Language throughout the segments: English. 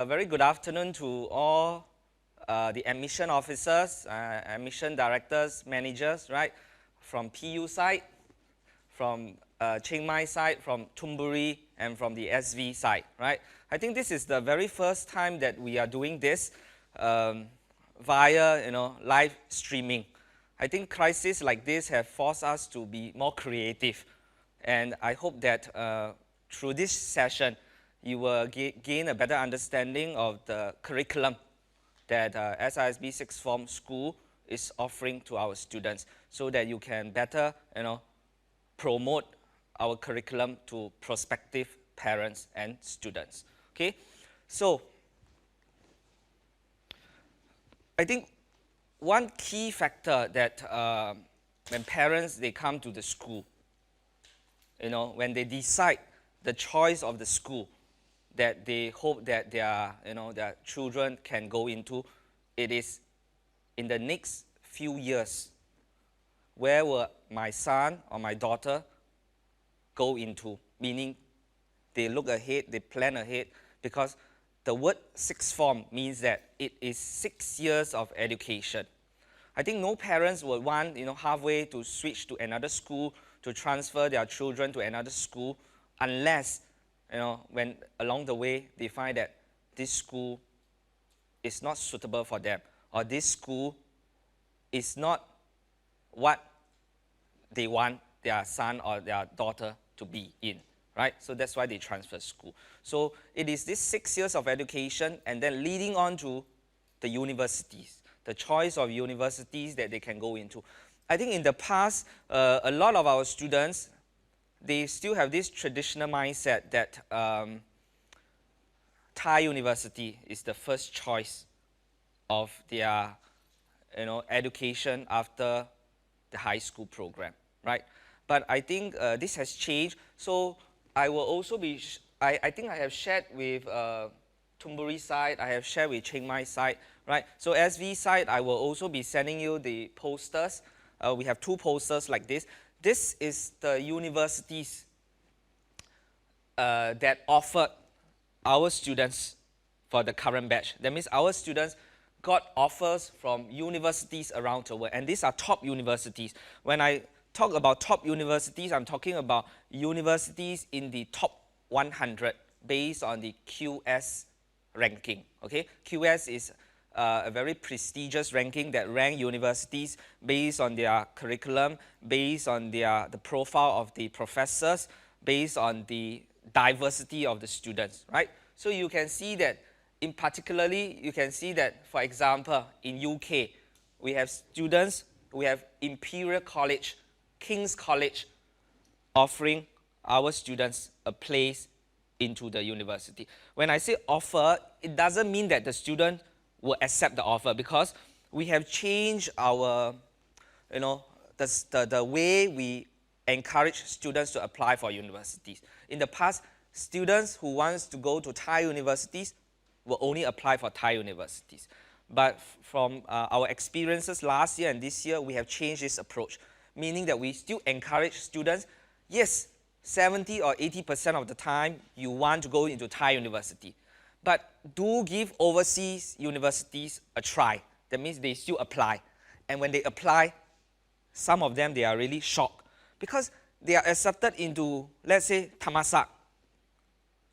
A very good afternoon to all the admission officers, admission directors, managers, right? From PU side, from Chiang Mai side, from Thunburi, and from the SV side, right? I think this is the very first time that we are doing this via, live streaming. I think crises like this have forced us to be more creative, and I hope that through this session, you will gain a better understanding of the curriculum that SISB Sixth Form School is offering to our students, so that you can better, promote our curriculum to prospective parents and students. Okay, so I think one key factor that when parents they come to the school, when they decide the choice of the school that they hope that their children can go into, it is in the next few years, where will my son or my daughter go into? Meaning, they look ahead, they plan ahead, because the word sixth form means that it is 6 years of education. I think no parents would want, halfway to switch to another school, to transfer their children to another school, unless, when along the way they find that this school is not suitable for them, or this school is not what they want their son or their daughter to be in, right? So that's why they transfer school. So it is this 6 years of education, and then leading on to the universities, the choice of universities that they can go into. I think in the past, a lot of our students, they still have this traditional mindset that Thai University is the first choice of their education after the high school program, right? But I think this has changed. So I will also be, I think I have shared with Thunburi side, I have shared with Chiang Mai side, right? So SV side, I will also be sending you the posters. We have 2 posters like this. This is the universities that offered our students for the current batch. That means our students got offers from universities around the world, and these are top universities. When I talk about top universities, I'm talking about universities in the top 100 based on the QS ranking. Okay, QS is a very prestigious ranking that rank universities based on their curriculum, based on the profile of the professors, based on the diversity of the students, right? So you can see that, in particularly, you can see that, for example, in UK, we have students, we have Imperial College, King's College, offering our students a place into the university. When I say offer, it doesn't mean that the student will accept the offer, because we have changed our, the way we encourage students to apply for universities. In the past, students who wants to go to Thai universities will only apply for Thai universities. But from our experiences last year and this year, we have changed this approach, meaning that we still encourage students, yes, 70 or 80% of the time you want to go into Thai university, but do give overseas universities a try. That means they still apply. And when they apply, some of them, they are really shocked, because they are accepted into, let's say, Thammasat,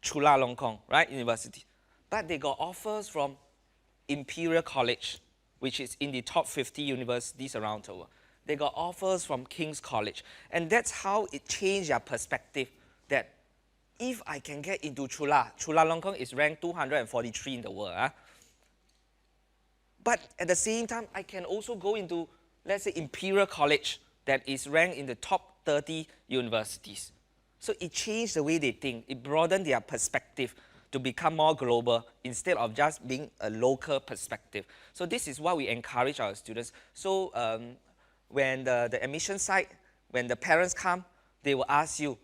Chulalongkorn, right, university. But they got offers from Imperial College, which is in the top 50 universities around the world. They got offers from King's College. And that's how it changed their perspective, that if I can get into Chulalongkorn is ranked 243 in the world. But at the same time, I can also go into, let's say, Imperial College, that is ranked in the top 30 universities. So it changed the way they think. It broadened their perspective to become more global, instead of just being a local perspective. So this is what we encourage our students. So when the admission side, when the parents come, they will ask you,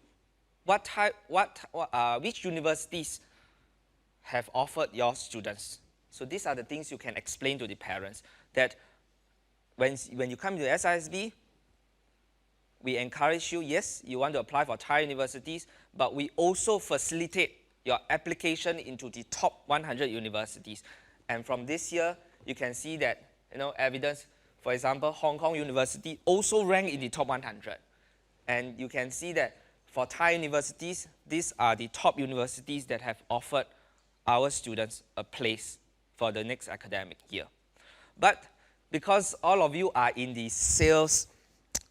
which universities have offered your students? So these are the things you can explain to the parents, that when you come to SISB, we encourage you, yes, you want to apply for Thai universities, but we also facilitate your application into the top 100 universities. And from this year, you can see that, evidence, for example, Hong Kong University also ranked in the top 100. And you can see that for Thai universities, these are the top universities that have offered our students a place for the next academic year. But because all of you are in the sales,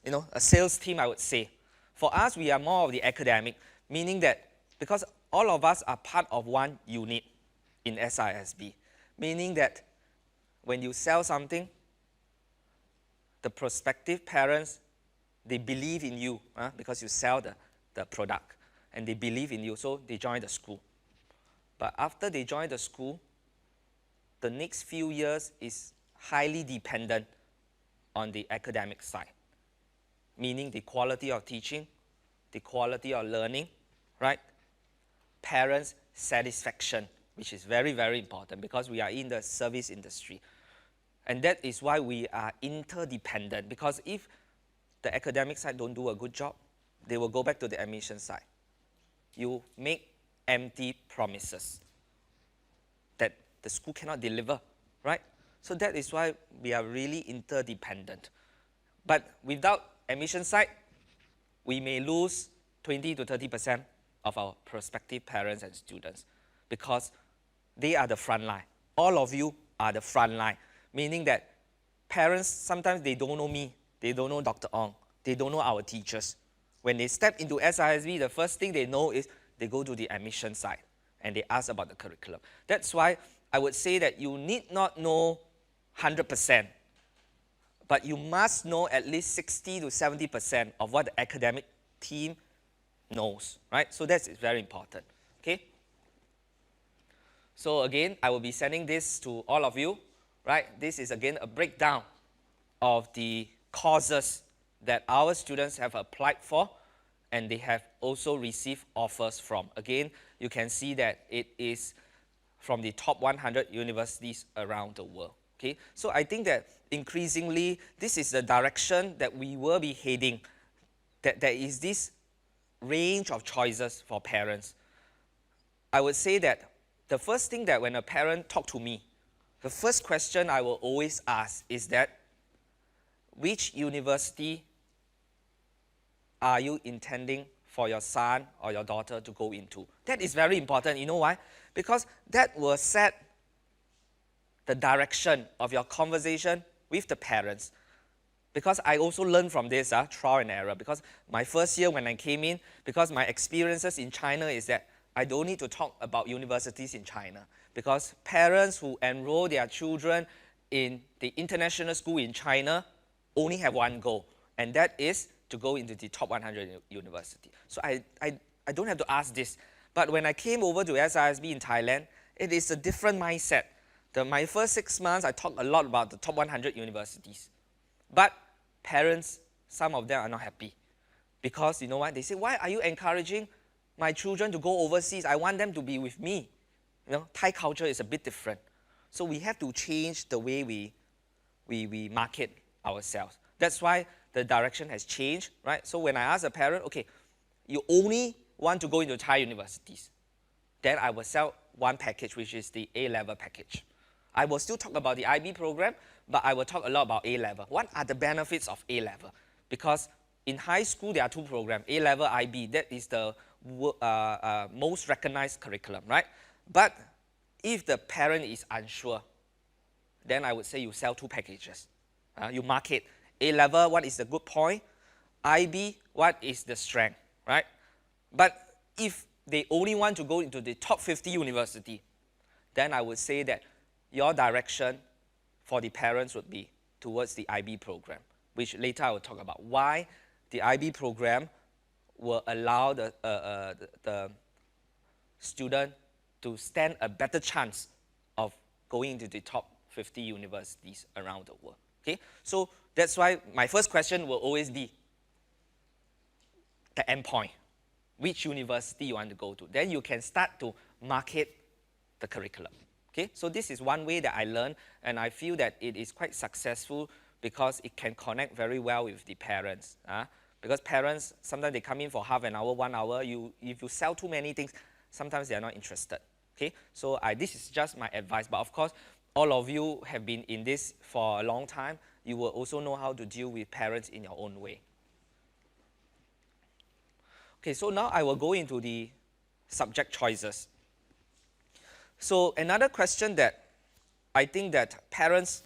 a sales team, I would say, for us, we are more of the academic, meaning that because all of us are part of one unit in SISB, meaning that when you sell something, the prospective parents, they believe in you because you sell the product, and they believe in you, so they join the school. But after they join the school, the next few years is highly dependent on the academic side, meaning the quality of teaching, the quality of learning, right? Parents' satisfaction, which is very, very important because we are in the service industry. And that is why we are interdependent, because if the academic side don't do a good job, they will go back to the admission side. You make empty promises that the school cannot deliver, right? So that is why we are really interdependent. But without admission side, we may lose 20 to 30% of our prospective parents and students because they are the front line. All of you are the front line, meaning that parents, sometimes they don't know me, they don't know Dr. Ong, they don't know our teachers. When they step into SISB, the first thing they know is they go to the admission side and they ask about the curriculum. That's why I would say that you need not know 100%, but you must know at least 60 to 70% of what the academic team knows, right? So that's very important, okay? So again, I will be sending this to all of you, right? This is again a breakdown of the courses that our students have applied for and they have also received offers from. Again, you can see that it is from the top 100 universities around the world. Okay? So I think that increasingly, this is the direction that we will be heading, that there is this range of choices for parents. I would say that the first thing that when a parent talks to me, the first question I will always ask is that, which university are you intending for your son or your daughter to go into? That is very important. You know why? Because that will set the direction of your conversation with the parents. Because I also learned from this, trial and error. Because my first year when I came in, because my experiences in China is that I don't need to talk about universities in China. Because parents who enroll their children in the international school in China only have one goal, and that is to go into the top 100 university. So I don't have to ask this. But when I came over to SISB in Thailand, it is a different mindset. My first 6 months, I talked a lot about the top 100 universities. But parents, some of them are not happy. Because you know what? They say, why are you encouraging my children to go overseas? I want them to be with me. Thai culture is a bit different. So we have to change the way we market ourselves. That's why the direction has changed, right? So when I ask a parent, okay, you only want to go into Thai universities, then I will sell one package, which is the A-level package. I will still talk about the IB program, but I will talk a lot about A-level. What are the benefits of A-level? Because in high school, there are two programs, A-level, IB. That is the most recognized curriculum, right? But if the parent is unsure, then I would say you sell two packages. You market A-level, what is the good point? IB, what is the strength, right? But if they only want to go into the top 50 university, then I would say that your direction for the parents would be towards the IB program, which later I will talk about why the IB program will allow the student to stand a better chance of going into the top 50 universities around the world. Okay? So that's why my first question will always be the endpoint. Which university you want to go to. Then you can start to market the curriculum. Okay? So this is one way that I learned, and I feel that it is quite successful because it can connect very well with the parents. Because parents, sometimes they come in for half an hour, 1 hour. If you sell too many things, sometimes they are not interested. Okay, so this is just my advice, but of course, all of you have been in this for a long time. You will also know how to deal with parents in your own way. Okay, so now I will go into the subject choices. So another question that I think that parents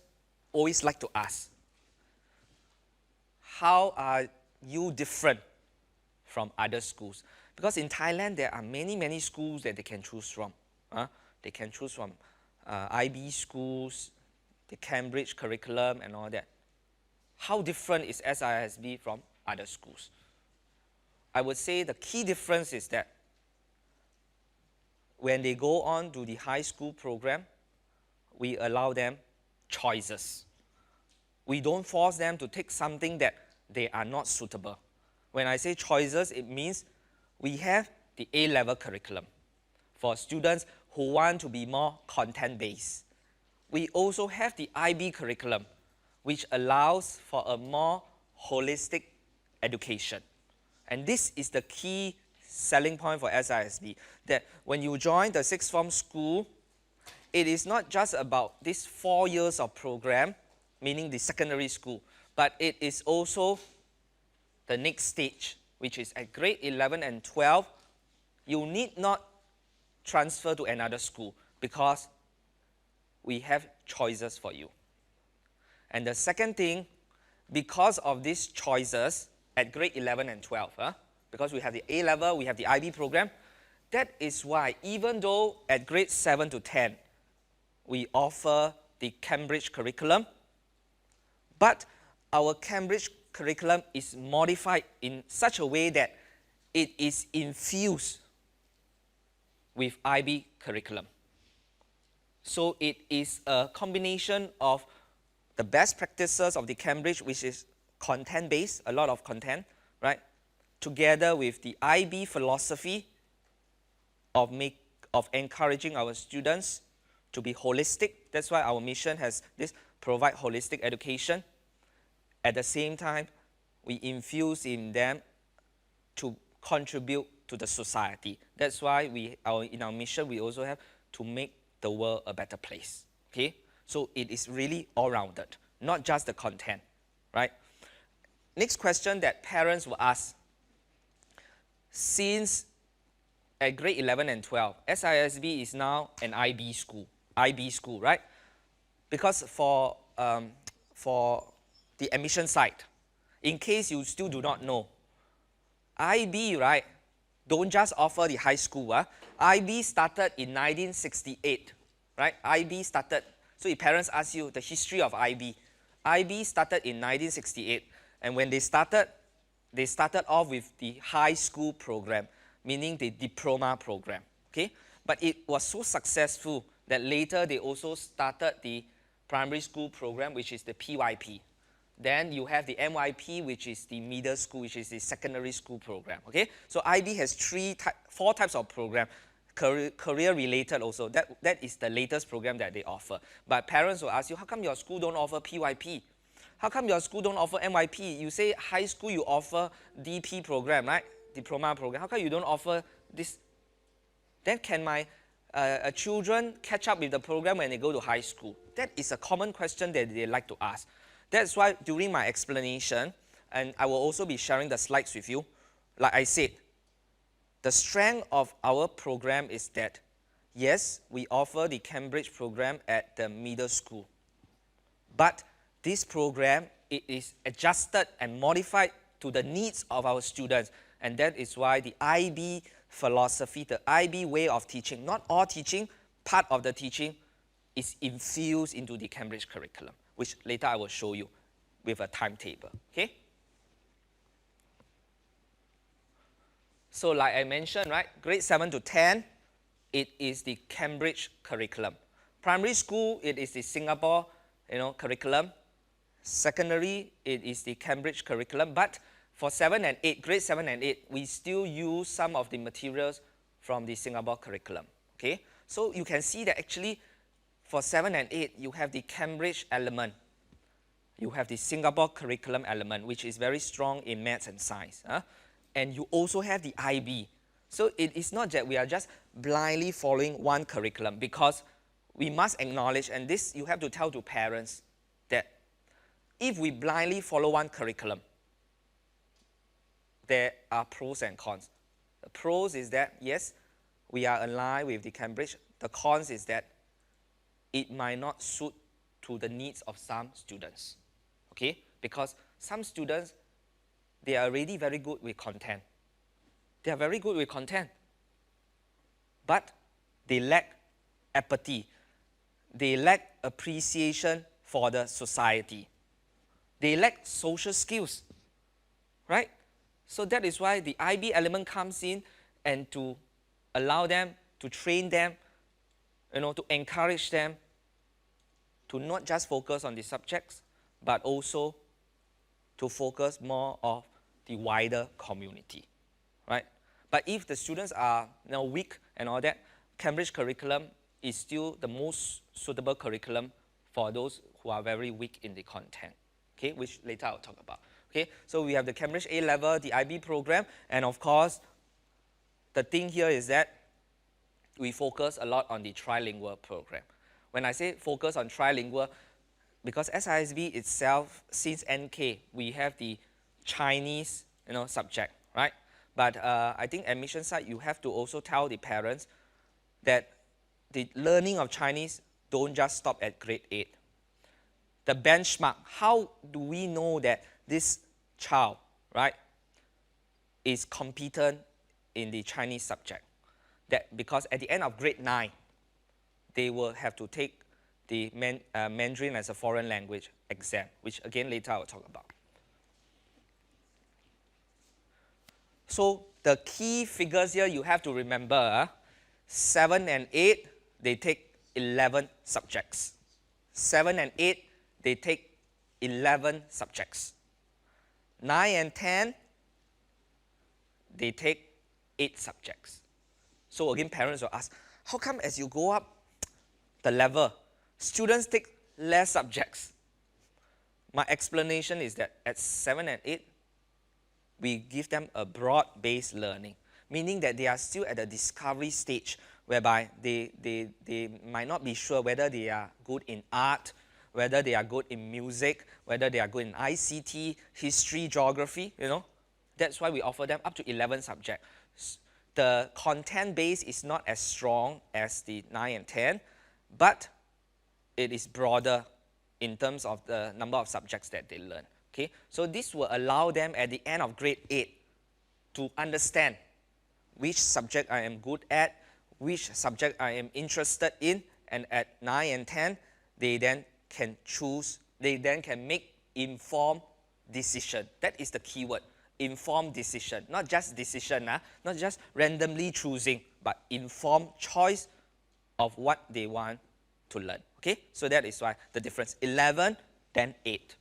always like to ask, how are you different from other schools? Because in Thailand, there are many schools that they can choose from. They can choose from IB schools, the Cambridge curriculum and all that. How different is SISB from other schools? I would say the key difference is that when they go on to the high school program, we allow them choices. We don't force them to take something that they are not suitable. When I say choices, it means we have the A-level curriculum for students who want to be more content-based. We also have the IB curriculum, which allows for a more holistic education. And this is the key selling point for SISB, that when you join the sixth form school, it is not just about this 4 years of program, meaning the secondary school, but it is also the next stage, which is at grade 11 and 12, you need not transfer to another school because we have choices for you. And the second thing, because of these choices at grade 11 and 12, because we have the A-level, we have the IB program, that is why even though at grade 7 to 10, we offer the Cambridge curriculum, but our Cambridge curriculum is modified in such a way that it is infused with IB curriculum. So it is a combination of the best practices of the Cambridge, which is content-based, a lot of content, right? Together with the IB philosophy of encouraging our students to be holistic. That's why our mission has this: provide holistic education. At the same time, we infuse in them to contribute to the society. That's why in our mission, we also have to make the world a better place. Okay? So it is really all-rounded, not just the content, right? Next question that parents will ask: since at grade 11 and 12, SISB is now an IB school, right? Because for the admission side, in case you still do not know, IB, right, don't just offer the high school. IB started in 1968, right? IB started, so if parents ask you the history of IB, IB started in 1968, and when they started off with the high school program, meaning the diploma program, okay? But it was so successful that later they also started the primary school program, which is the PYP. Then you have the MYP, which is the middle school, which is the secondary school program, okay? So IB has 4 types of program, career-related also. That is the latest program that they offer. But parents will ask you, how come your school don't offer PYP? How come your school don't offer MYP? You say high school you offer DP program, right? Diploma program. How come you don't offer this? Then can my children catch up with the program when they go to high school? That is a common question that they like to ask. That's why during my explanation, and I will also be sharing the slides with you, like I said, the strength of our program is that, yes, we offer the Cambridge program at the middle school, but this program, it is adjusted and modified to the needs of our students, and that is why the IB philosophy, the IB way of teaching, not all teaching, part of the teaching is infused into the Cambridge curriculum, which later I will show you with a timetable, okay? So like I mentioned, right, grade 7 to 10, it is the Cambridge curriculum. Primary school, it is the Singapore, curriculum. Secondary, it is the Cambridge curriculum. But for 7 and 8, grade 7 and 8, we still use some of the materials from the Singapore curriculum, okay? So you can see that actually for 7 and 8, you have the Cambridge element. You have the Singapore curriculum element, which is very strong in maths and science. And you also have the IB. So it is not that we are just blindly following one curriculum, because we must acknowledge, and this you have to tell to parents, that if we blindly follow one curriculum, there are pros and cons. The pros is that, yes, we are aligned with the Cambridge. The cons is that it might not suit to the needs of some students, okay? Because some students, they are already very good with content. They are very good with content, but they lack empathy. They lack appreciation for the society. They lack social skills, right? So that is why the IB element comes in, and to allow them, to train them, to encourage them to not just focus on the subjects, but also to focus more on the wider community, right? But if the students are weak and all that, Cambridge curriculum is still the most suitable curriculum for those who are very weak in the content, okay, which later I'll talk about. Okay, so we have the Cambridge A-level, the IB program, and of course, the thing here is that we focus a lot on the trilingual program. When I say focus on trilingual, because SISB itself, since NK, we have the Chinese subject, right? But I think admission side, you have to also tell the parents that the learning of Chinese don't just stop at grade 8. The benchmark, how do we know that this child, right, is competent in the Chinese subject? That because at the end of grade 9, they will have to take the Mandarin as a foreign language exam, which again later I will talk about. So the key figures here you have to remember, 7 and 8, they take 11 subjects. 7 and 8, they take 11 subjects. 9 and 10, they take 8 subjects. So again, parents will ask, how come as you go up the level, students take less subjects? My explanation is that at 7 and 8, we give them a broad-based learning, meaning that they are still at the discovery stage, whereby they might not be sure whether they are good in art, whether they are good in music, whether they are good in ICT, history, geography, That's why we offer them up to 11 subjects. The content base is not as strong as the 9 and 10, but it is broader in terms of the number of subjects that they learn. Okay? So this will allow them at the end of grade 8 to understand which subject I am good at, which subject I am interested in, and at 9 and 10, they then can choose, they then can make informed decision. That is the key word, informed decision. Not just decision, not just randomly choosing, but informed choice of what they want to learn. Okay, so that is why the difference, 11, then 8.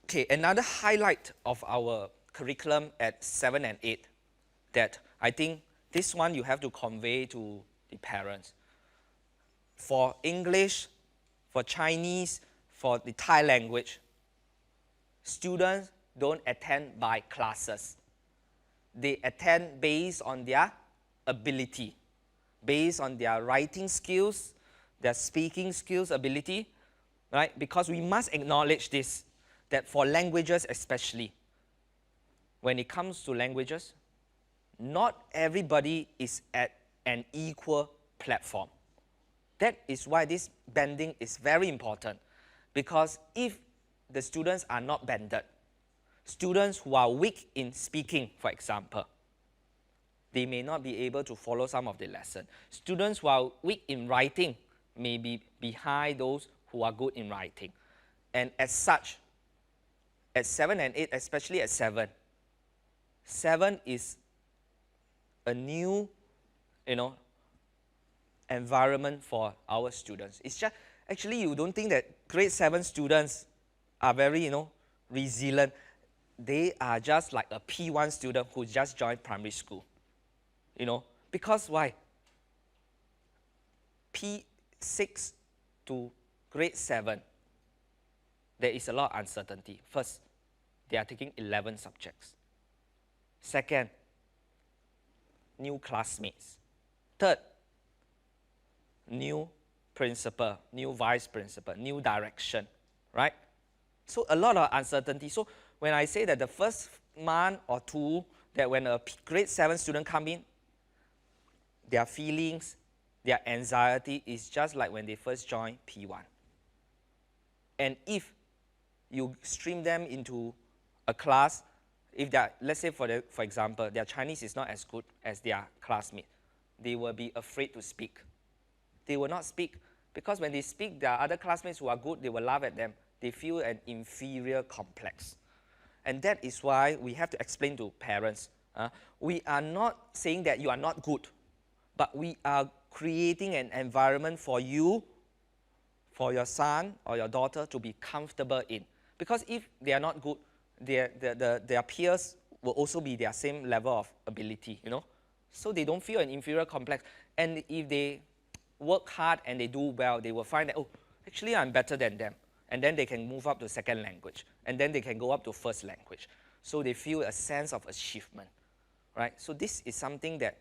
Okay, another highlight of our curriculum at 7 and 8 that I think this one you have to convey to the parents. For English, for Chinese, for the Thai language, students don't attend by classes. They attend based on their ability, based on their writing skills, their speaking skills, ability, right? Because we must acknowledge this, that for languages especially, when it comes to languages, not everybody is at an equal platform. That is why this banding is very important, because if the students are not banded, students who are weak in speaking, for example, they may not be able to follow some of the lesson. Students who are weak in writing may be behind those who are good in writing. And as such, at 7 and 8, especially at 7, 7 is a new, environment for our students. It's just, actually, you don't think that grade 7 students are very, resilient. They are just like a P1 student who just joined primary school. Because why? P6 to grade 7, there is a lot of uncertainty. First, they are taking 11 subjects. Second, new classmates. Third, new principal, new vice principal, new direction, right? So a lot of uncertainty. So when I say that the first month or two, that when a grade 7 student come in, their feelings, their anxiety is just like when they first join P1. And if you stream them into a class, if they are, let's say for example, their Chinese is not as good as their classmate, they will be afraid to speak. They will not speak because when they speak, there are other classmates who are good, they will laugh at them. They feel an inferior complex. And that is why we have to explain to parents, we are not saying that you are not good, but we are creating an environment for you, for your son or your daughter to be comfortable in. Because if they are not good, their peers will also be their same level of ability, you know. So they don't feel an inferior complex. And if they work hard and they do well, they will find that, oh, actually I'm better than them. And then they can move up to second language. And then they can go up to first language. So they feel a sense of achievement, right? So this is something that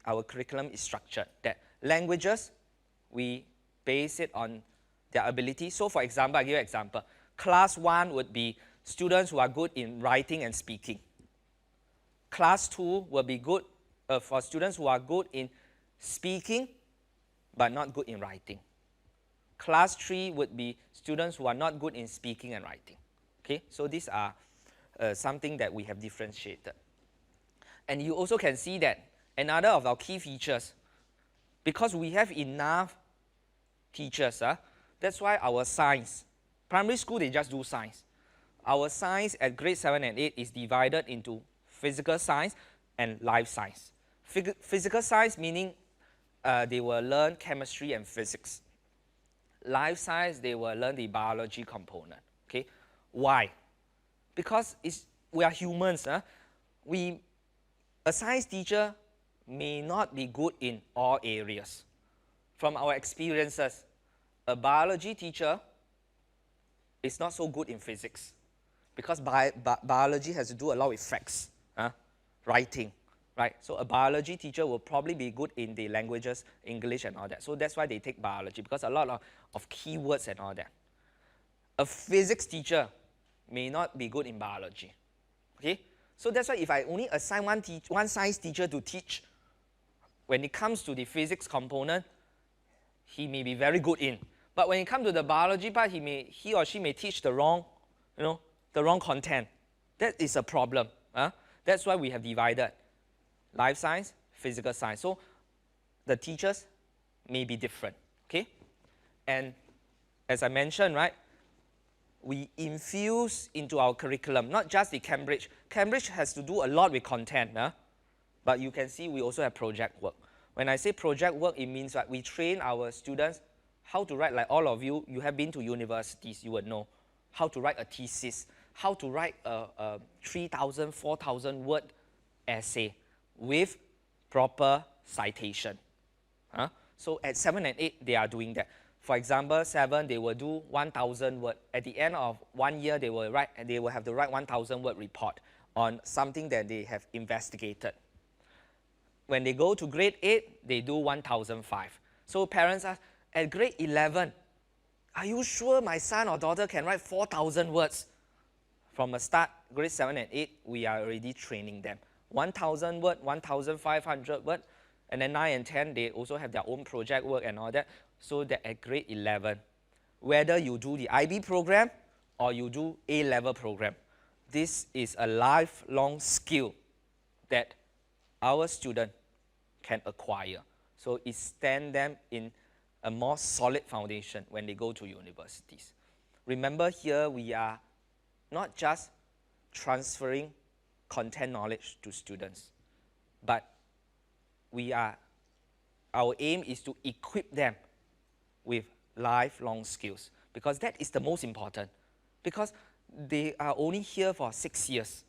our curriculum is structured. That languages, we base it on their ability. So for example, I'll give you an example. Class 1 would be students who are good in writing and speaking. Class 2 will be good for students who are good in speaking, but not good in writing. Class 3 would be students who are not good in speaking and writing. Okay, so these are something that we have differentiated. And you also can see that another of our key features, because we have enough teachers, that's why our science, primary school they just do science. Our science at grade 7 and 8 is divided into physical science and life science. Physical science meaning they will learn chemistry and physics. Life science, they will learn the biology component. Okay, why? Because we are humans. A science teacher may not be good in all areas. From our experiences, a biology teacher is not so good in physics because biology has to do a lot with facts, writing. Right? So a biology teacher will probably be good in the languages, English and all that. So that's why they take biology, because a lot of keywords and all that. A physics teacher may not be good in biology. Okay? So that's why if I only assign one science teacher to teach, when it comes to the physics component, he may be very good in. But when it comes to the biology part, he or she may teach the wrong content. That is a problem. That's why we have divided life science, physical science. So the teachers may be different, okay? And as I mentioned, right, we infuse into our curriculum, not just the Cambridge. Cambridge has to do a lot with content, but you can see we also have project work. When I say project work, it means that we train our students how to write, like all of you have been to universities, you would know, how to write a thesis, how to write a 3,000, 4,000 word essay with proper citation. So at 7 and 8, they are doing that. For example, 7, they will do 1,000 word. At the end of 1 year, they will have to write 1,000 word report on something that they have investigated. When they go to grade 8, they do 1,005. So parents ask, at grade 11, are you sure my son or daughter can write 4,000 words? From the start, grade 7 and 8, we are already training them. 1,000 word, 1,500 word, and then 9 and 10, they also have their own project work and all that, so that at grade 11, whether you do the IB program or you do A-level program, this is a lifelong skill that our student can acquire. So it stands them in a more solid foundation when they go to universities. Remember here, we are not just transferring content knowledge to students, but our aim is to equip them with lifelong skills, because that is the most important, because they are only here for 6 years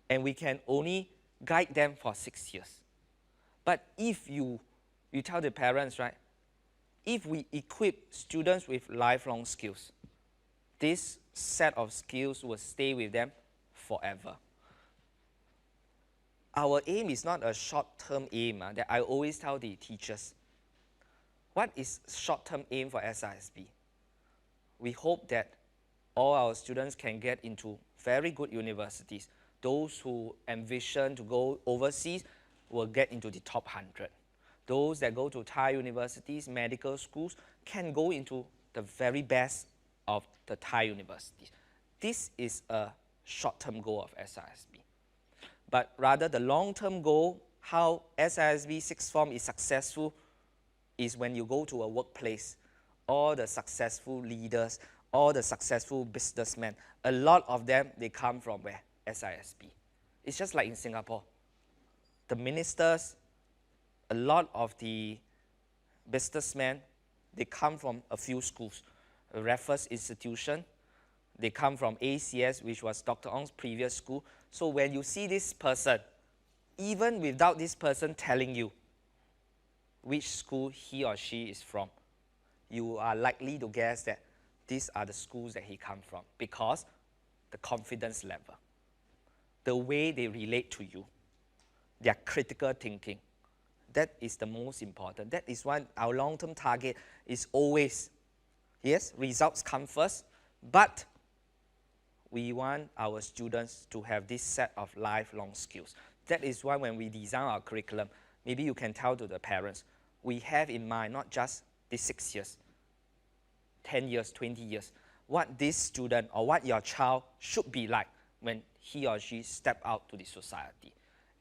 and we can only guide them for 6 years. But if you tell the parents, right, if we equip students with lifelong skills, this set of skills will stay with them forever. Our aim is not a short-term aim that I always tell the teachers. What is short-term aim for SISB? We hope that all our students can get into very good universities. Those who ambition to go overseas will get into the top 100. Those that go to Thai universities, medical schools, can go into the very best of the Thai universities. This is a short-term goal of SISB. But rather the long-term goal, how SISB sixth form is successful, is when you go to a workplace, all the successful leaders, all the successful businessmen, a lot of them, they come from where? SISB. It's just like in Singapore. The ministers, a lot of the businessmen, they come from a few schools. Raffles Institution, they come from ACS, which was Dr. Ong's previous school. So when you see this person, even without this person telling you which school he or she is from, you are likely to guess that these are the schools that he comes from, because the confidence level, the way they relate to you, their critical thinking, that is the most important. That is why our long-term target is always, yes, results come first, but we want our students to have this set of lifelong skills. That is why when we design our curriculum, maybe you can tell to the parents, we have in mind not just these 6 years, 10 years, 20 years, what this student or what your child should be like when he or she step out to the society.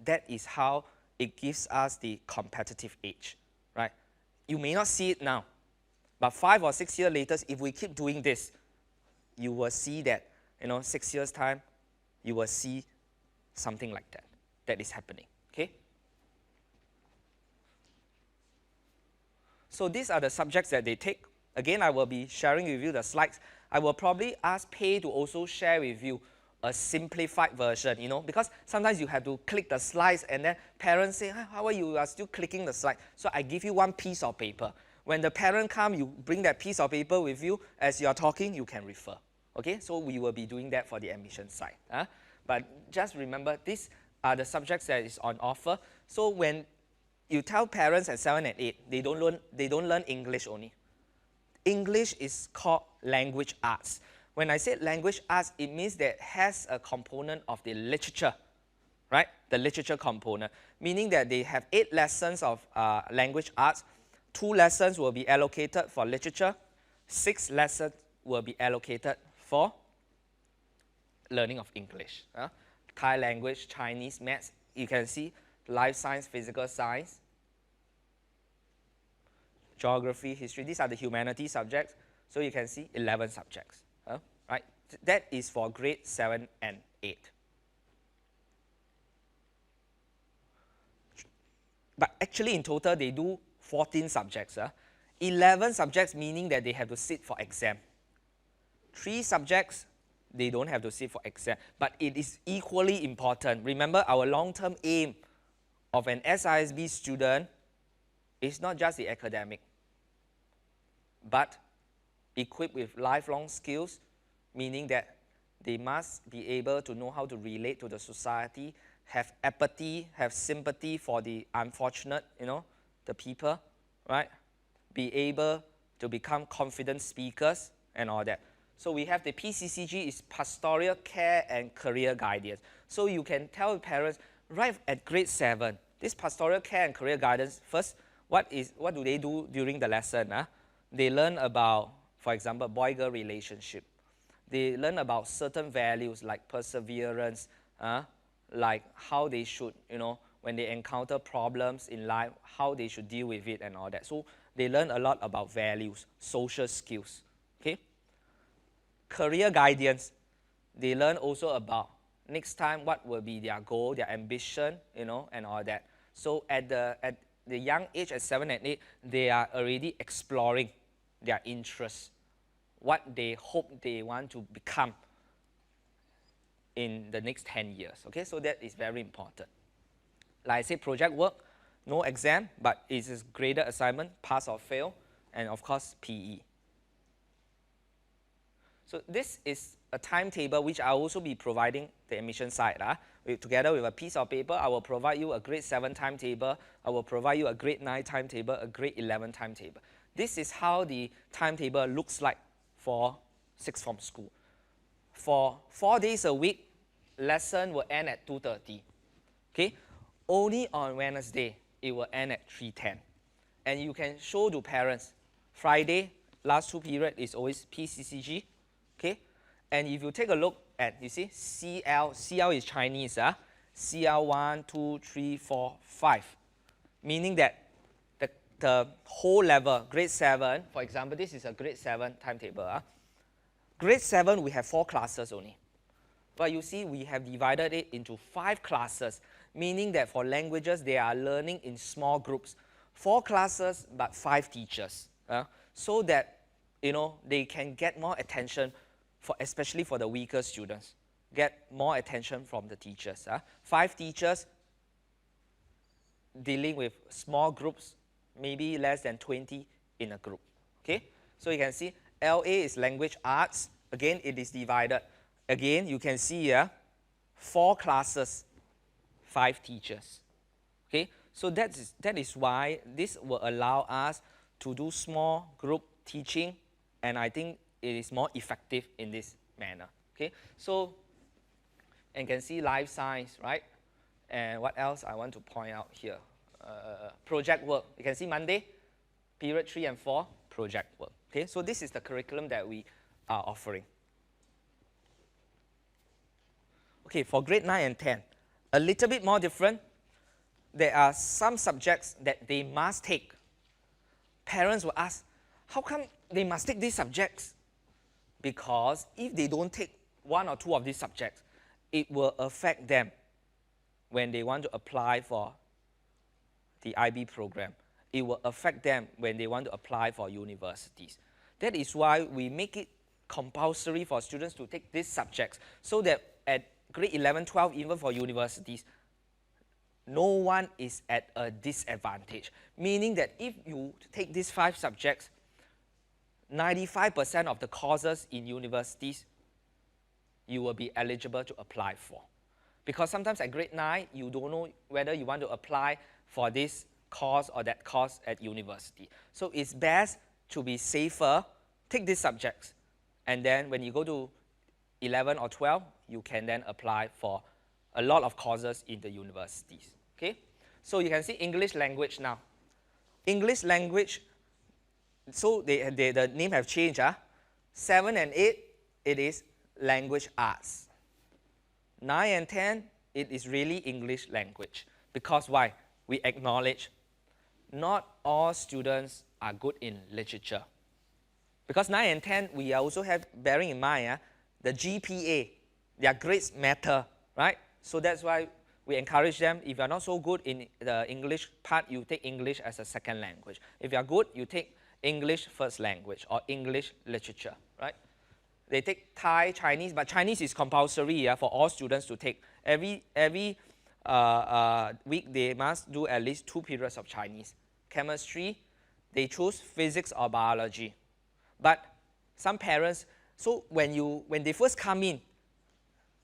That is how it gives us the competitive edge, right? You may not see it now, but 5 or 6 years later, if we keep doing this, you will see that, 6 years' time, you will see something like that. That is happening, okay? So these are the subjects that they take. Again, I will be sharing with you the slides. I will probably ask Pei to also share with you a simplified version, because sometimes you have to click the slides and then parents say, how are you? You are still clicking the slide. So I give you one piece of paper. When the parent comes, you bring that piece of paper with you. As you are talking, you can refer. Okay, so we will be doing that for the admission side. But just remember, these are the subjects that is on offer. So when you tell parents at 7 and 8, they don't learn English only. English is called language arts. When I say language arts, it means that it has a component of the literature, right? The literature component, meaning that they have 8 lessons of language arts. 2 lessons will be allocated for literature. 6 lessons will be allocated for learning of English. Thai language, Chinese, maths, you can see life science, physical science, geography, history. These are the humanities subjects. So you can see 11 subjects. Right? That is for grade 7 and 8. But actually in total they do 14 subjects. 11 subjects meaning that they have to sit for exam. 3 subjects, they don't have to sit for exam. But it is equally important. Remember, our long-term aim of an SISB student is not just the academic, but equipped with lifelong skills, meaning that they must be able to know how to relate to the society, have empathy, have sympathy for the unfortunate, the people, right? Be able to become confident speakers and all that. So we have the PCCG is Pastoral Care and Career Guidance. So you can tell parents right at grade 7, this Pastoral Care and Career Guidance, first, what do they do during the lesson? They learn about, for example, boy-girl relationship. They learn about certain values like perseverance, like how they should, when they encounter problems in life, how they should deal with it and all that. So they learn a lot about values, social skills, okay? Career guidance, they learn also about next time what will be their goal, their ambition, and all that. So at the young age, at 7 and 8, they are already exploring their interests, what they hope they want to become in the next 10 years. Okay, so that is very important. Like I said, project work, no exam, but it is graded assignment, pass or fail, and of course PE. So this is a timetable which I'll also be providing the admission side. Together with a piece of paper, I will provide you a grade 7 timetable, I will provide you a grade 9 timetable, a grade 11 timetable. This is how the timetable looks like for sixth form school. For 4 days a week, lesson will end at 2:30. Okay? Only on Wednesday, it will end at 3:10. And you can show to parents, Friday, last 2 period is always PCCG. Okay? And if you take a look at, you see, CL is Chinese, CL 1, 2, 3, 4, 5. Meaning that the whole level, grade 7, for example, this is a grade 7 timetable. Grade 7, we have 4 classes only. But you see, we have divided it into 5 classes, meaning that for languages, they are learning in small groups. 4 classes, but 5 teachers. So that, they can get more attention, especially for the weaker students. Get more attention from the teachers. 5 teachers dealing with small groups, maybe less than 20 in a group. Okay? So you can see LA is language arts. Again, it is divided. Again, you can see here, 4 classes, 5 teachers. Okay? So that is why this will allow us to do small group teaching, and I think it is more effective in this manner. Okay? So, and you can see life science, right? And what else I want to point out here? Project work. You can see Monday, period 3 and 4, project work. Okay, so this is the curriculum that we are offering. Okay, for grade 9 and 10, a little bit more different. There are some subjects that they must take. Parents will ask, how come they must take these subjects? Because if they don't take 1 or 2 of these subjects, it will affect them when they want to apply for the IB program. It will affect them when they want to apply for universities. That is why we make it compulsory for students to take these subjects, so that at grade 11, 12, even for universities, no one is at a disadvantage. Meaning that if you take these 5 subjects, 95% of the courses in universities, you will be eligible to apply for. Because sometimes at grade 9, you don't know whether you want to apply for this course or that course at university. So it's best to be safer, take these subjects, and then when you go to 11 or 12, you can then apply for a lot of courses in the universities. Okay? So you can see English language now. English language, so the name have changed. 7 and 8, it is language arts. 9 and 10, it is really English language. Because why? We acknowledge not all students are good in literature. Because 9 and 10, we also have, bearing in mind, the GPA, their grades matter, right? So that's why we encourage them, if you're not so good in the English part, you take English as a second language. If you're good, you take English first language or English literature, right? They take Thai, Chinese, but Chinese is compulsory for all students to take. Every week, they must do at least 2 periods of Chinese. Chemistry, they choose physics or biology. But some parents, so when they first come in,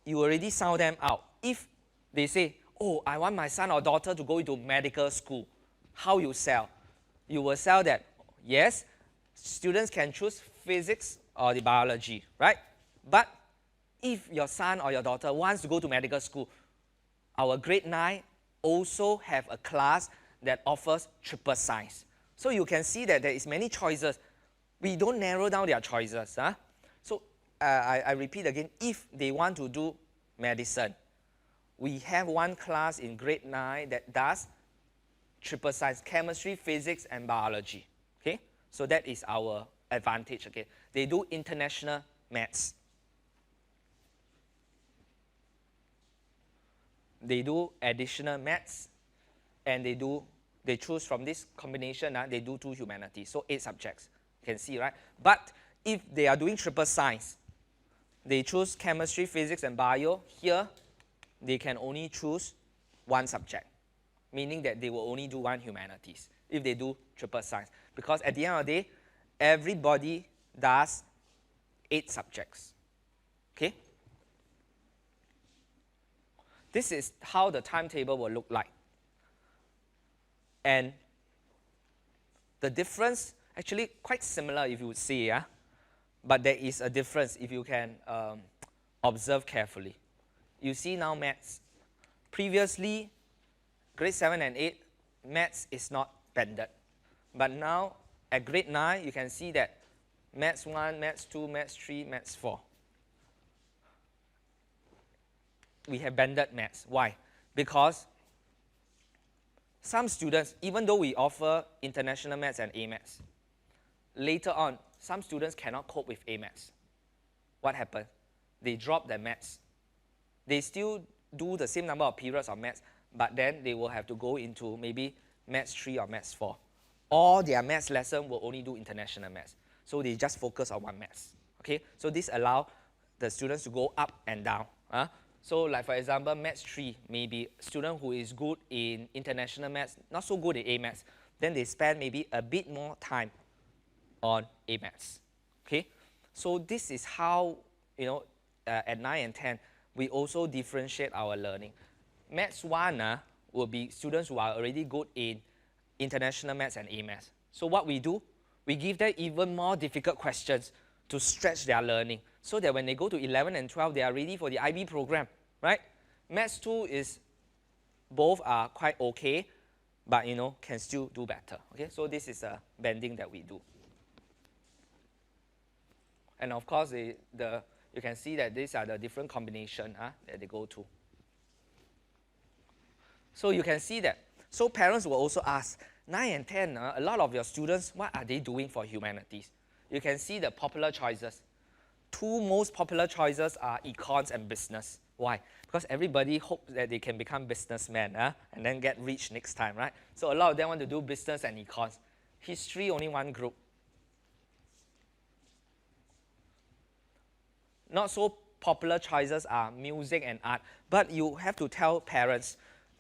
you already sound them out. If they say, oh, I want my son or daughter to go into medical school, how you sell? You will sell that, yes, students can choose physics or the biology, right? But if your son or your daughter wants to go to medical school, our grade 9 also have a class that offers triple science. So you can see that there is many choices. We don't narrow down their choices. So I repeat again, if they want to do medicine, we have one class in grade 9 that does triple science, chemistry, physics, and biology. Okay? So that is our advantage. Okay? They do international maths. They do additional maths, and they choose from this combination, they do 2 humanities, so 8 subjects. You can see, right? But if they are doing triple science, they choose chemistry, physics, and bio. Here, they can only choose 1 subject, meaning that they will only do 1 humanities if they do triple science. Because at the end of the day, everybody does 8 subjects. Okay? This is how the timetable will look like. And the difference, actually quite similar if you see, yeah? But there is a difference if you can observe carefully. You see now maths. Previously, grade 7 and 8, maths is not banded. But now, at grade 9, you can see that maths 1, maths 2, maths 3, maths 4. We have banded maths. Why? Because some students, even though we offer international maths and A maths, later on, some students cannot cope with A maths. What happened? They drop their maths. They still do the same number of periods of maths, but then they will have to go into maybe maths 3 or maths 4. Or their maths lesson will only do international maths. So they just focus on one maths. Okay? So this allows the students to go up and down. So like for example, maths 3, maybe a student who is good in international maths, not so good in A maths, then they spend maybe a bit more time on A maths. Okay? So this is how, at 9 and 10, we also differentiate our learning. Maths 1 will be students who are already good in international maths and A maths. So what we do, we give them even more difficult questions to stretch their learning, so that when they go to 11 and 12, they are ready for the IB program, right? Maths 2 is, both are quite okay, but can still do better. Okay, so this is a banding that we do. And of course, you can see that these are the different combinations that they go to. So you can see that. So parents will also ask, 9 and 10, a lot of your students, what are they doing for humanities? You can see the popular choices. 2 most popular choices are econs and business. Why? Because everybody hopes that they can become businessmen and then get rich next time, right? So a lot of them want to do business and econs. History, only one group. Not so popular choices are music and art. But you have to tell parents.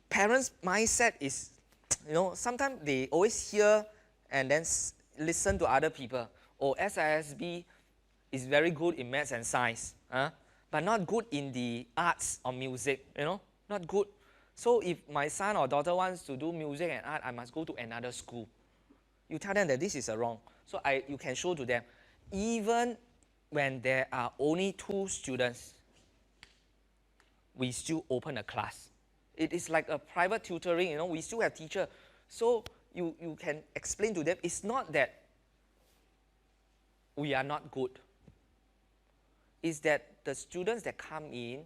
Parents' mindset is, sometimes they always hear and then listen to other people. Oh, SISB is very good in maths and science, but not good in the arts or music, not good. So if my son or daughter wants to do music and art, I must go to another school. You tell them that this is wrong. So you can show to them, even when there are only 2 students, we still open a class. It is like a private tutoring, we still have teacher. So you can explain to them, it's not that we are not good. It's that the students that come in,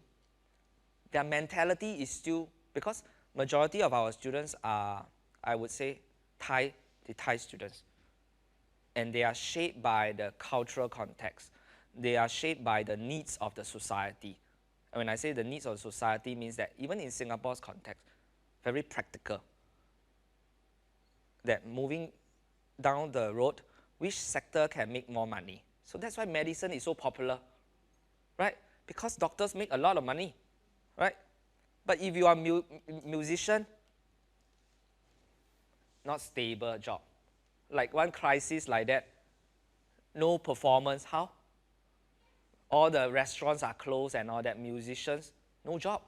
their mentality is still, because majority of our students are, I would say, the Thai students. And they are shaped by the cultural context. They are shaped by the needs of the society. And when I say the needs of the society, means that even in Singapore's context, very practical. That moving down the road, which sector can make more money? So that's why medicine is so popular, right? Because doctors make a lot of money, right? But if you are a musician, not stable job. Like one crisis like that, no performance, how? All the restaurants are closed and all that, musicians, no job.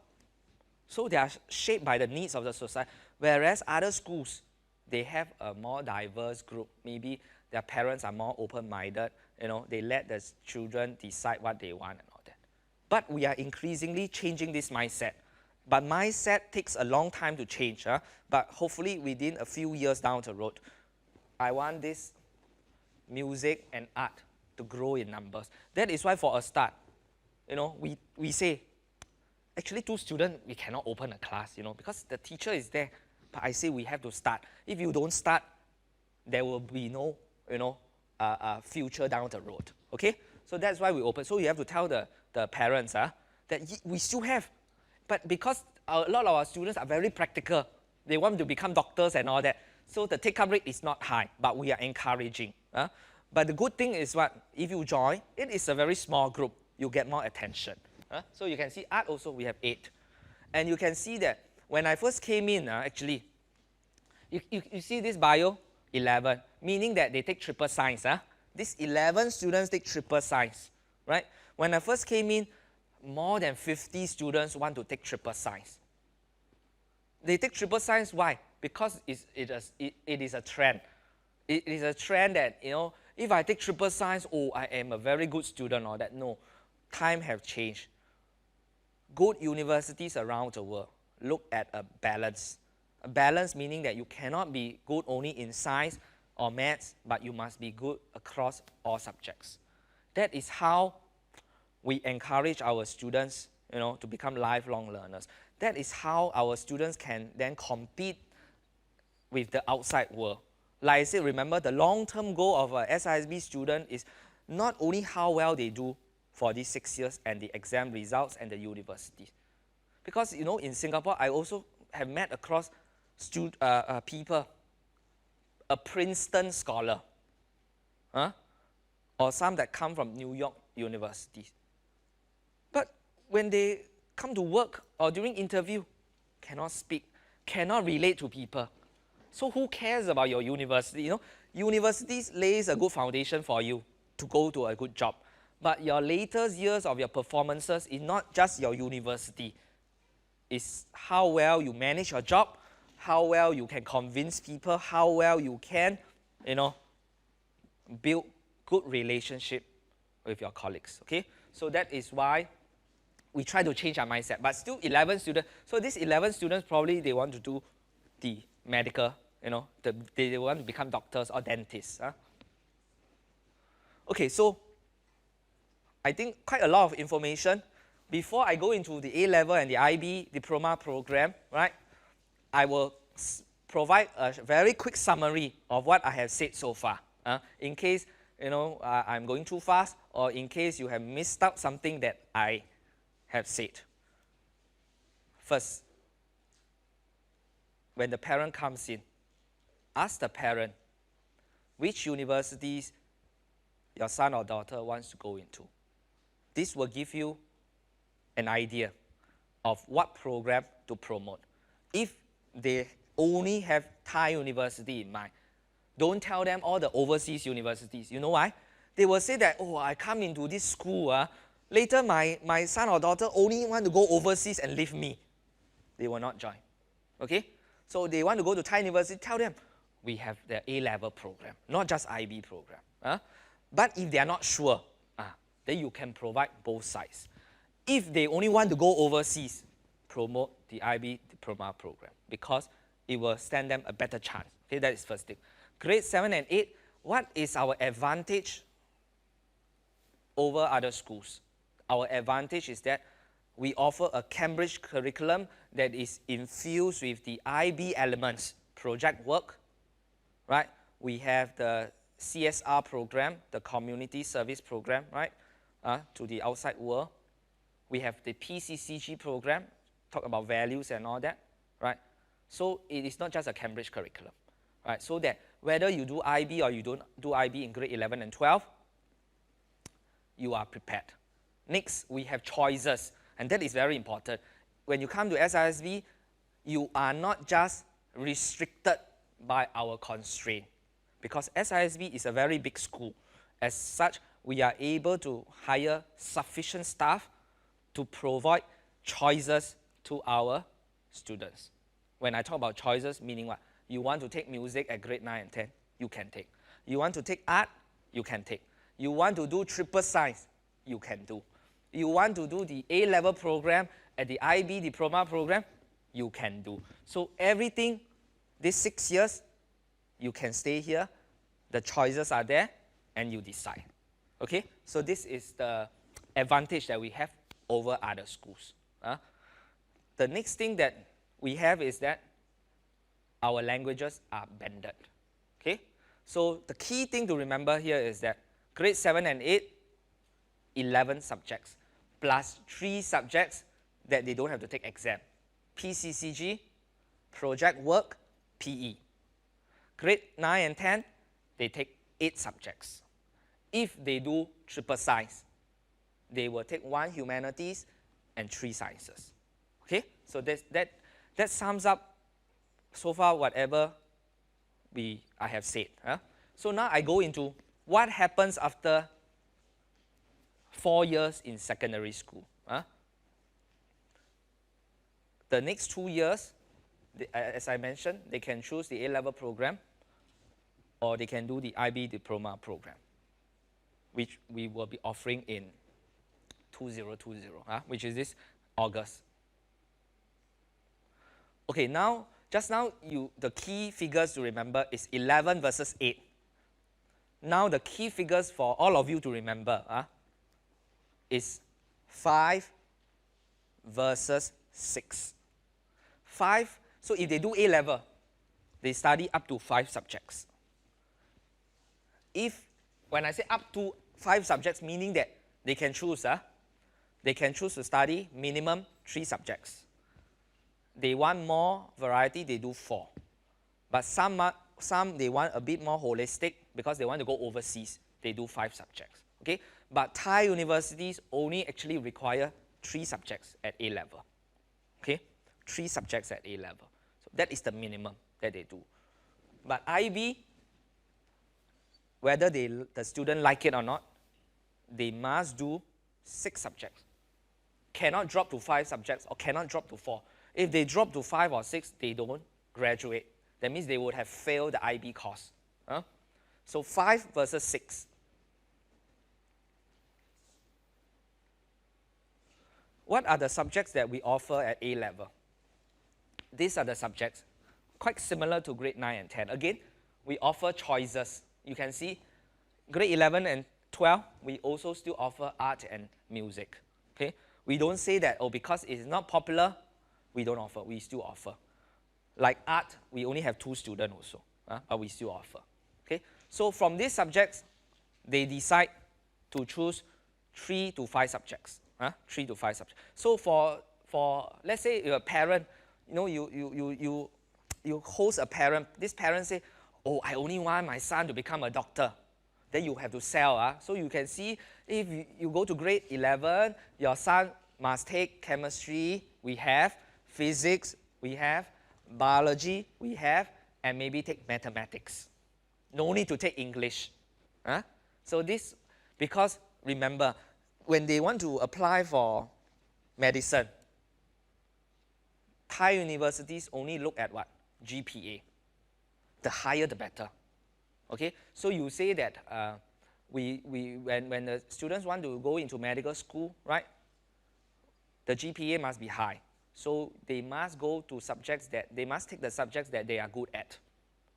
So they are shaped by the needs of the society. Whereas other schools, they have a more diverse group. Maybe their parents are more open-minded. They let the children decide what they want and all that. But we are increasingly changing this mindset. But mindset takes a long time to change. But hopefully within a few years down the road, I want this music and art to grow in numbers. That is why for a start, we say, actually 2 students, we cannot open a class, because the teacher is there. But I say we have to start. If you don't start, there will be no, future down the road. Okay? So that's why we open. So you have to tell the parents that we still have. But because a lot of our students are very practical, they want to become doctors and all that. So the take-up rate is not high, but we are encouraging. But the good thing is what? If you join, it is a very small group. You get more attention. So you can see art also, we have 8. And you can see that when I first came in, actually, you see this bio, 11, meaning that they take triple science. These 11 students take triple science. right? When I first came in, more than 50 students want to take triple science. They take triple science, why? Because it is a trend. It is a trend that, if I take triple science, oh, I am a very good student or that. No, time have changed. Good universities around the world look at a balance. A balance meaning that you cannot be good only in science or maths, but you must be good across all subjects. That is how we encourage our students, to become lifelong learners. That is how our students can then compete with the outside world. Like I said, remember, the long-term goal of a SISB student is not only how well they do for these 6 years and the exam results and the university. Because, in Singapore, I also have met across people, a Princeton scholar, or some that come from New York universities. But when they come to work or during interview, cannot speak, cannot relate to people. So who cares about your university? Universities lays a good foundation for you to go to a good job. But your later years of your performances is not just your university. It's how well you manage your job, how well you can convince people, how well you can, build good relationship with your colleagues, okay? So that is why we try to change our mindset. But still 11 students. So these 11 students probably they want to do the medical, they want to become doctors or dentists. Okay, so I think quite a lot of information. Before I go into the A-level and the IB diploma program, right, I will provide a very quick summary of what I have said so far. In case, I'm going too fast, or in case you have missed out something that I have said. First, when the parent comes in, ask the parent which universities your son or daughter wants to go into. This will give you an idea of what program to promote. If they only have Thai university in mind, don't tell them all the overseas universities. You know why? They will say that, oh, I come into this school, later my son or daughter only want to go overseas and leave me. They will not join, okay? So they want to go to Thai university, tell them, we have the A-level program, not just IB program. But if they are not sure, then you can provide both sides. If they only want to go overseas, promote the IB diploma program because it will stand them a better chance. Okay, that is first thing. Grade 7 and 8, what is our advantage over other schools? Our advantage is that we offer a Cambridge curriculum that is infused with the IB elements, project work, right? We have the CSR program, the community service program, right, to the outside world. We have the PCCG program, talk about values and all that, right? So it is not just a Cambridge curriculum, right? So that whether you do IB or you don't do IB in grade 11 and 12, you are prepared. Next, we have choices, and that is very important. When you come to SISB, you are not just restricted by our constraint, because SISB is a very big school. As such, we are able to hire sufficient staff to provide choices to our students. When I talk about choices, meaning what? You want to take music at grade 9 and 10, you can take. You want to take art, you can take. You want to do triple science, you can do. You want to do the A-level program at the IB diploma program, you can do. So everything, these 6 years, you can stay here, the choices are there, and you decide. Okay? So this is the advantage that we have over other schools. The next thing that we have is that our languages are blended. Okay? So the key thing to remember here is that grade 7 and 8, 11 subjects, plus 3 subjects that they don't have to take exam. PCCG, project work, PE. Grade 9 and 10, they take 8 subjects. If they do triple science, they will take 1 humanities and 3 sciences. Okay? So that sums up so far whatever I have said. So now I go into what happens after 4 years in secondary school. The next 2 years, as I mentioned, they can choose the A-level program or they can do the IB diploma program, which we will be offering in 2020, which is this August. Okay, now, just now, the key figures to remember is 11 versus 8. Now, the key figures for all of you to remember is 5 versus 6. 5, so if they do A-level, they study up to 5 subjects. When I say up to 5 subjects, meaning that they can choose, they can choose to study minimum 3 subjects. They want more variety, they do 4. But some they want a bit more holistic because they want to go overseas, they do 5 subjects. Okay? But Thai universities only actually require 3 subjects at A-level. Okay? 3 subjects at A-level. So that is the minimum that they do. But IB, whether the student like it or not, they must do 6 subjects. Cannot drop to 5 subjects or cannot drop to 4. If they drop to 5 or 6, they don't graduate. That means they would have failed the IB course. So 5 versus 6. What are the subjects that we offer at A-level? These are the subjects, quite similar to grade 9 and 10. Again, we offer choices. You can see grade 11 and 12, we also still offer art and music. Okay? We don't say that, because it's not popular, we don't offer. We still offer. Like art, we only have 2 students also, but we still offer. Okay? So from these subjects, they decide to choose 3 to 5 subjects. 3 to 5 subjects. So for let's say you're a parent, you host a parent. This parent say, oh, I only want my son to become a doctor. Then you have to sell. So you can see if you go to grade 11, your son must take chemistry, we have, physics, we have, biology, we have, and maybe take mathematics. No need to take English. So this, because remember, when they want to apply for medicine, Thai universities only look at what? GPA. The higher the better. Okay? So you say that when the students want to go into medical school, right? The GPA must be high. So they must go to subjects they must take the subjects that they are good at.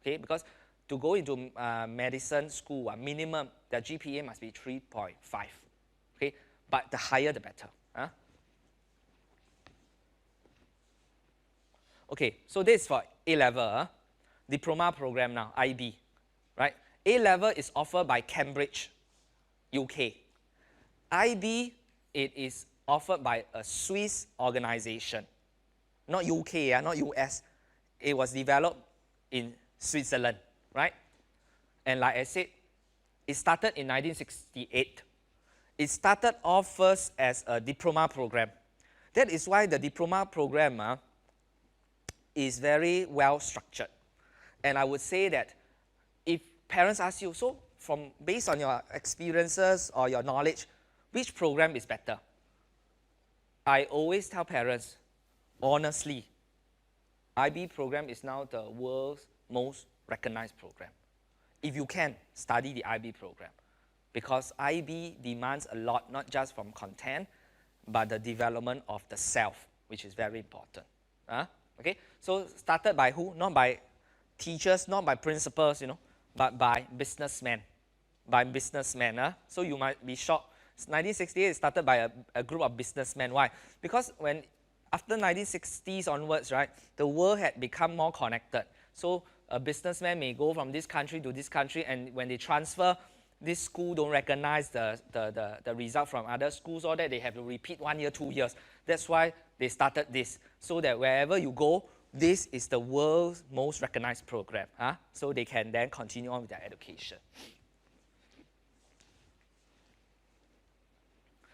Okay? Because to go into medicine school, minimum, the GPA must be 3.5. Okay? But the higher the better. Okay, so this is for A-level. Diploma program now, IB. Right? A-level is offered by Cambridge, UK. IB, it is offered by a Swiss organization. Not UK, not US. It was developed in Switzerland, right? And like I said, it started in 1968. It started off first as a diploma program. That is why the diploma program is very well structured. And I would say that if parents ask you, so based on your experiences or your knowledge, which program is better? I always tell parents, honestly, IB program is now the world's most recognized program. If you can, study the IB program. Because IB demands a lot, not just from content, but the development of the self, which is very important. Okay? So started by who? Not by teachers, not by principals, but by businessmen. By businessmen. So you might be shocked. 1968 it started by a group of businessmen. Why? Because after 1960s onwards, right, the world had become more connected. So a businessman may go from this country to this country, and when they transfer, this school don't recognize the result from other schools, or that they have to repeat 1 year, 2 years. That's why they started this, so that wherever you go, this is the world's most recognized program. So they can then continue on with their education.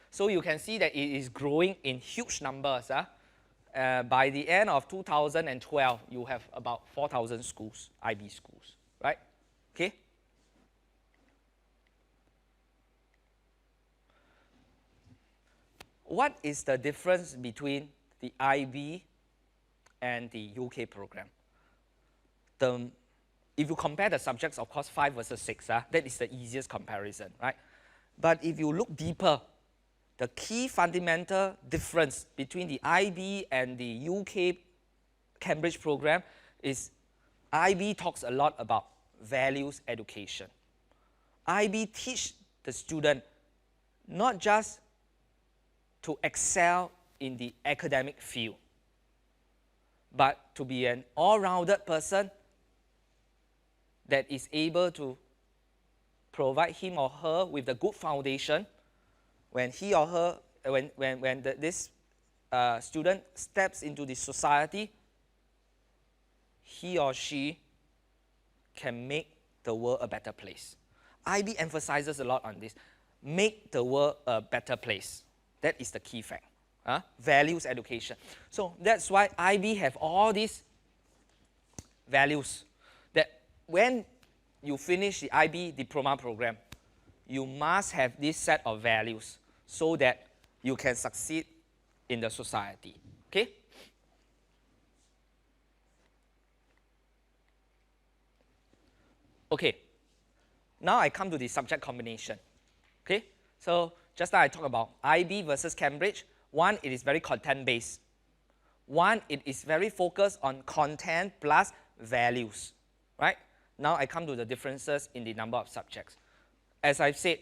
So you can see that it is growing in huge numbers. By the end of 2012, you have about 4,000 schools, IB schools, right? Okay? what is the difference between the IB and the UK program? If you compare the subjects, of course, 5 versus 6, that is the easiest comparison, right? But if you look deeper, the key fundamental difference between the IB and the UK Cambridge program is IB talks a lot about values education. IB teach the student not just to excel in the academic field, but to be an all-rounded person that is able to provide him or her with a good foundation when he or her, this student steps into the society, he or she can make the world a better place. IB emphasizes a lot on this. Make the world a better place. That is the key fact. Values education. So that's why IB have all these values that when you finish the IB diploma program, you must have this set of values so that you can succeed in the society. Okay? Okay. Now I come to the subject combination. Okay? So just now I talked about IB versus Cambridge. One, it is very content-based. One, it is very focused on content plus values. Right? Now I come to the differences in the number of subjects. As I've said,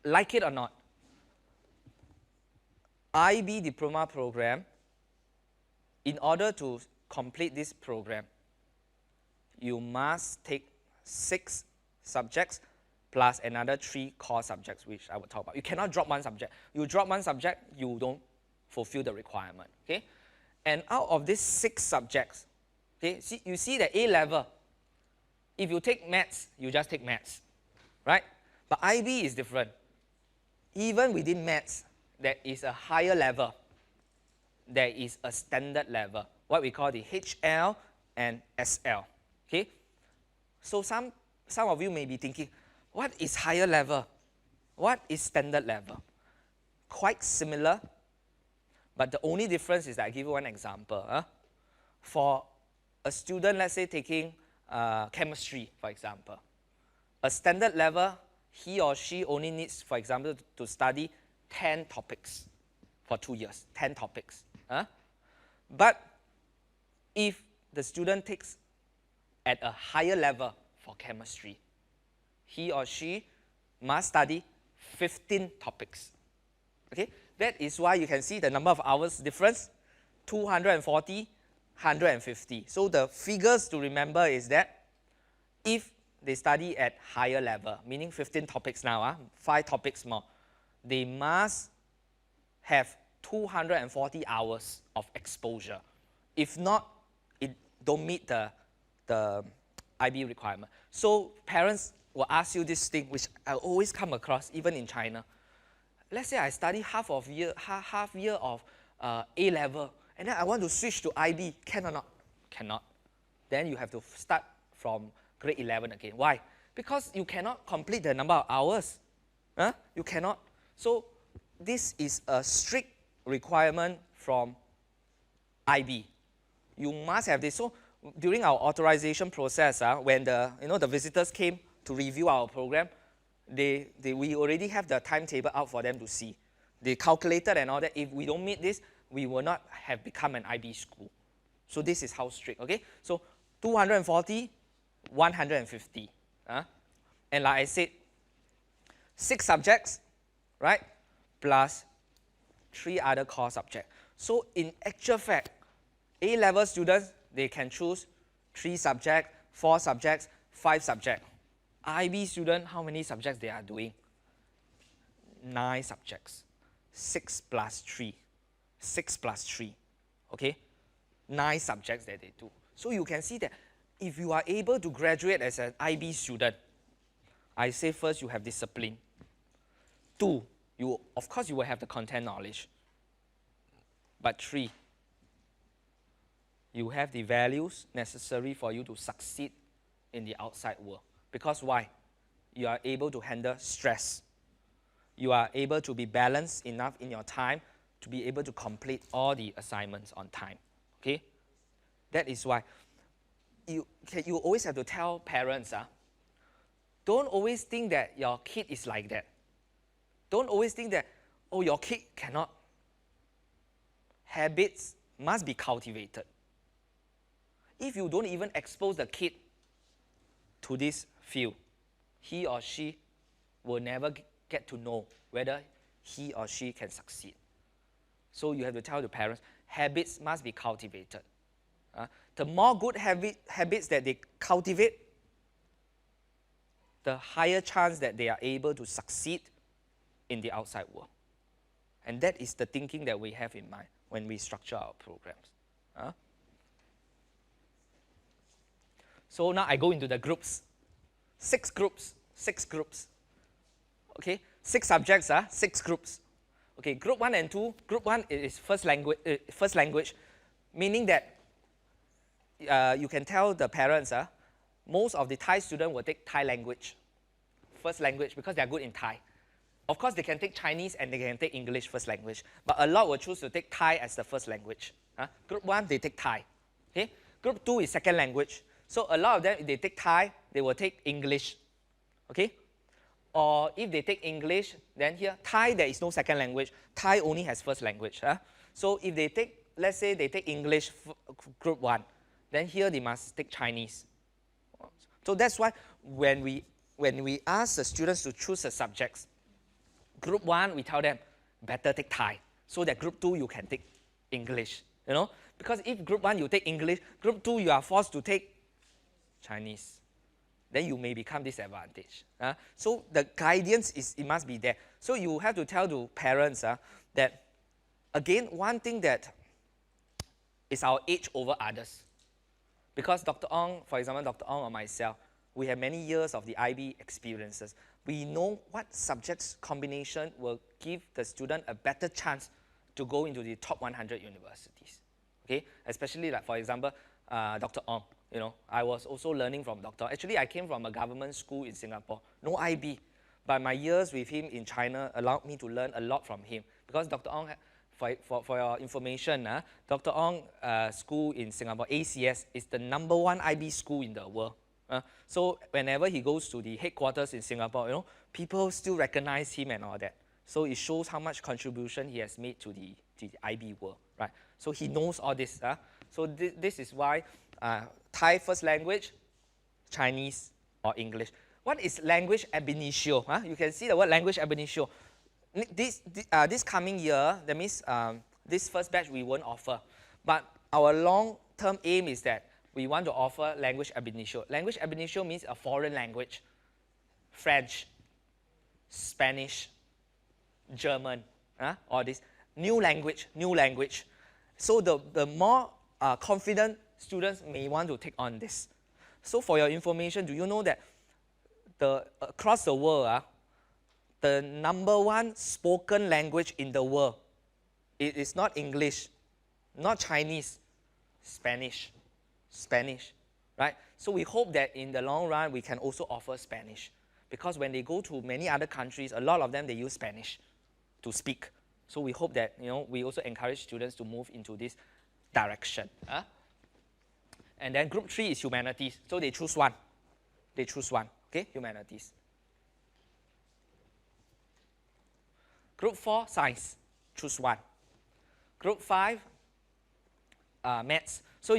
like it or not, IB diploma program, in order to complete this program, you must take 6 subjects plus another 3 core subjects, which I will talk about. You cannot drop one subject. You drop one subject, you don't fulfill the requirement. Okay? And out of these 6 subjects, okay, you see the A level. If you take maths, you just take maths. Right? But IB is different. Even within maths, there is a higher level. There is a standard level, what we call the HL and SL. Okay? So some of you may be thinking, what is higher level? What is standard level? Quite similar, but the only difference is that I give you one example. For a student, let's say taking chemistry, for example, a standard level, he or she only needs, for example, to study 10 topics for 2 years, 10 topics. But if the student takes at a higher level for chemistry, he or she must study 15 topics. Okay? That is why you can see the number of hours difference, 240, 150. So the figures to remember is that if they study at higher level, meaning 15 topics now, 5 topics more, they must have 240 hours of exposure. If not, it don't meet the IB requirement. So parents will ask you this thing, which I always come across, even in China. Let's say I study half year of A level, and then I want to switch to IB. Can or not? Cannot. Then you have to start from grade 11 again. Why? Because you cannot complete the number of hours. You cannot. So this is a strict requirement from IB. You must have this. So during our authorization process, when the visitors came to review our program, we already have the timetable out for them to see. They calculated and all that. If we don't meet this, we will not have become an IB school. So this is how strict. Okay. So 240, 150. And like I said, 6 subjects, right? Plus 3 other core subjects. So in actual fact, A-level students, they can choose 3 subjects, 4 subjects, 5 subjects. IB student, how many subjects they are doing? 9 subjects. 6 plus 3. 6 plus 3. Okay? 9 subjects that they do. So you can see that if you are able to graduate as an IB student, I say first you have discipline. 2, of course you will have the content knowledge. But 3, you have the values necessary for you to succeed in the outside world. Because why? You are able to handle stress. you are able to be balanced enough in your time to be able to complete all the assignments on time. Okay? That is why you always have to tell parents, don't always think that your kid is like that. Don't always think that, oh, your kid cannot. Habits must be cultivated. If you don't even expose the kid to this field, he or she will never get to know whether he or she can succeed. So you have to tell the parents, habits must be cultivated. The more good habits that they cultivate, the higher chance that they are able to succeed in the outside world. And that is the thinking that we have in mind when we structure our programs. So now I go into the groups. 6 groups. Okay, 6 subjects, 6 groups. Okay, group 1 and 2. Group 1 is first language, meaning that you can tell the parents, most of the Thai students will take Thai language, first language, because they are good in Thai. Of course, they can take Chinese and they can take English first language, but a lot will choose to take Thai as the first language. Group 1, they take Thai. Okay? Group 2 is second language. So a lot of them, if they take Thai, they will take English. Okay? Or if they take English, then here, Thai, there is no second language. Thai only has first language. So if they take, let's say they take English, group 1, then here they must take Chinese. So that's why when we ask the students to choose the subjects, group 1, we tell them, better take Thai, so that group 2, you can take English. You know? Because if group 1, you take English, group 2, you are forced to take Chinese. Then you may become disadvantaged. So the guidance it must be there. So you have to tell the parents that, again, one thing that is our edge over others. Because Dr. Ong, for example, Dr. Ong or myself, we have many years of the IB experiences. We know what subjects combination will give the student a better chance to go into the top 100 universities. Okay? Especially like, for example, Dr. Ong. You know, I was also learning from Dr. Actually, I came from a government school in Singapore, no IB. But my years with him in China allowed me to learn a lot from him. Because Dr. Ong, for your information, Dr. Ong school in Singapore, ACS, is the #1 IB school in the world. So whenever he goes to the headquarters in Singapore, you know, people still recognize him and all that. So it shows how much contribution he has made to the IB world, right? So he knows all this. So this is why Thai first language, Chinese or English. What is language ab initio? You can see the word language ab initio. This coming year, that means this first batch we won't offer. But our long-term aim is that we want to offer language ab initio. Language ab initio means a foreign language. French, Spanish, German, all this. New language. So the more confident students may want to take on this. So for your information, do you know that across the world, the #1 spoken language in the world, it is not English, not Chinese, Spanish, right? So we hope that in the long run, we can also offer Spanish. Because when they go to many other countries, a lot of them, they use Spanish to speak. So we hope that, you know, we also encourage students to move into this direction. And then group 3 is humanities. So they choose one. Okay, humanities. Group 4, science. Choose one. Group 5, maths. So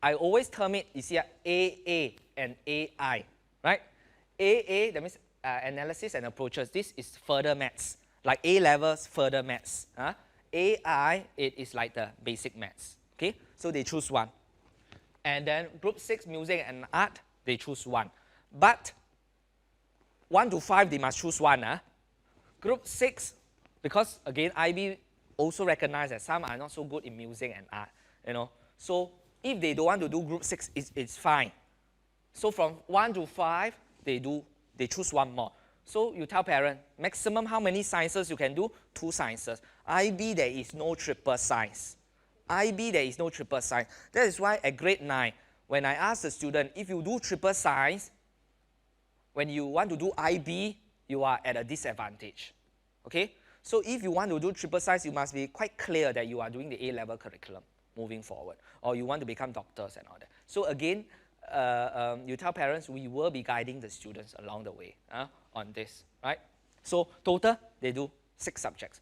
I always term it, you see, AA and AI, right? AA, that means analysis and approaches. This is further maths, like A levels, further maths. AI, it is like the basic maths. Okay, so they choose one. And then group 6, music and art, they choose one. But 1 to 5, they must choose one. Group 6, because again, IB also recognized that some are not so good in music and art. You know, so if they don't want to do group 6, it's fine. So from 1 to 5, they choose one more. So you tell parents, maximum how many sciences you can do? 2 sciences. IB, there is no triple science. IB, there is no triple science. That is why at grade 9, when I ask the student, if you do triple science, when you want to do IB, you are at a disadvantage. Okay? So if you want to do triple science, you must be quite clear that you are doing the A-level curriculum moving forward, or you want to become doctors and all that. So again, you tell parents, we will be guiding the students along the way on this, right? So total, they do 6 subjects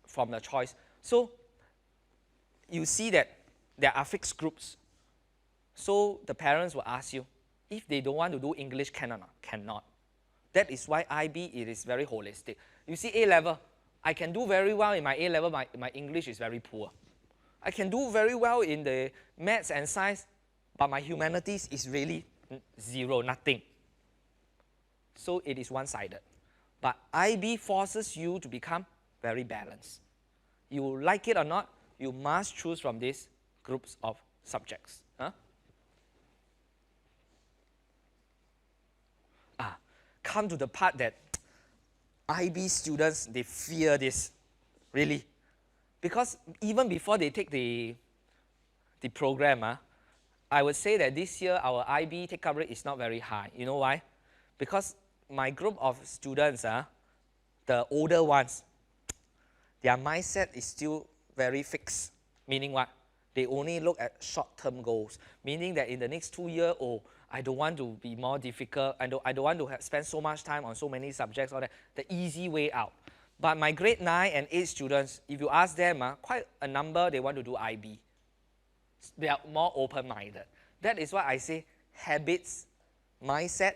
from the choice. So you see that there are fixed groups. So the parents will ask you, if they don't want to do English, can or not? Cannot. That is why IB, it is very holistic. You see A-level, I can do very well in my A-level, my English is very poor. I can do very well in the maths and science, but my humanities is really 0, nothing. So it is one-sided. But IB forces you to become very balanced. You like it or not, you must choose from these groups of subjects. Come to the part that IB students, they fear this, really. Because even before they take the program, I would say that this year our IB take-up rate is not very high. You know why? Because my group of students, the older ones, their mindset is still very fixed. Meaning what? They only look at short-term goals. Meaning that in the next 2 years, I don't want to be more difficult. I don't want to spend so much time on so many subjects. All that. The easy way out. But my grade 9 and 8 students, if you ask them, quite a number, they want to do IB. They are more open-minded. That is why I say habits, mindset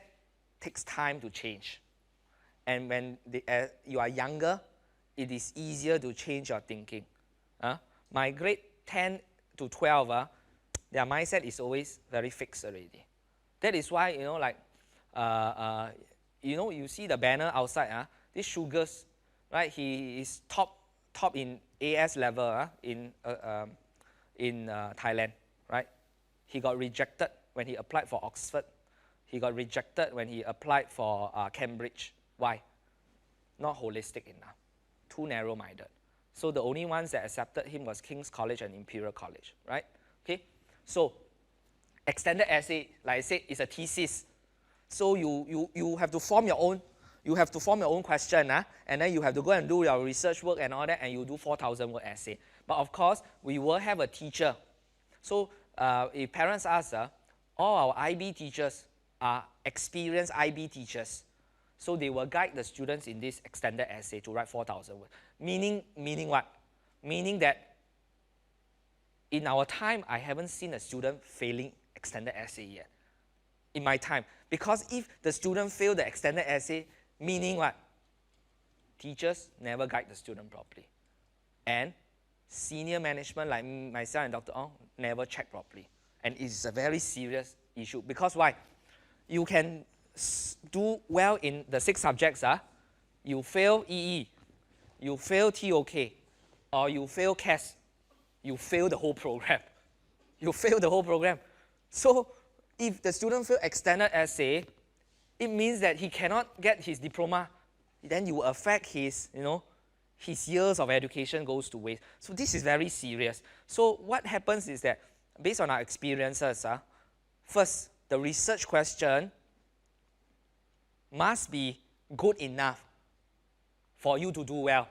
takes time to change. And when you are younger, it is easier to change your thinking. My grade 10 to 12, their mindset is always very fixed already. That is why, you see the banner outside, these Sugars, right? He is top in AS level in Thailand, right? He got rejected when he applied for Oxford. He got rejected when he applied for Cambridge. Why? Not holistic enough. Too narrow-minded. So the only ones that accepted him was King's College and Imperial College, right? Okay. So extended essay, like I said, is a thesis. So you have to form your own. You have to form your own question, and then you have to go and do your research work and all that, and you do 4,000 word essay. But of course, we will have a teacher. So if parents ask, all our IB teachers are experienced IB teachers. So they will guide the students in this extended essay to write 4,000 words. Meaning what? Meaning that in our time, I haven't seen a student failing extended essay yet. In my time. Because if the student failed the extended essay, meaning what? Teachers never guide the student properly. And senior management like myself and Dr. Ong never check properly. And it's a very serious issue. Because why? You can do well in the 6 subjects. You fail EE, you fail TOK, or you fail CAS, you fail the whole program. You fail the whole program. So if the student fail extended essay, it means that he cannot get his diploma. Then you will affect his, his years of education goes to waste. So this is very serious. So what happens is that, based on our experiences, first, the research question must be good enough for you to do well.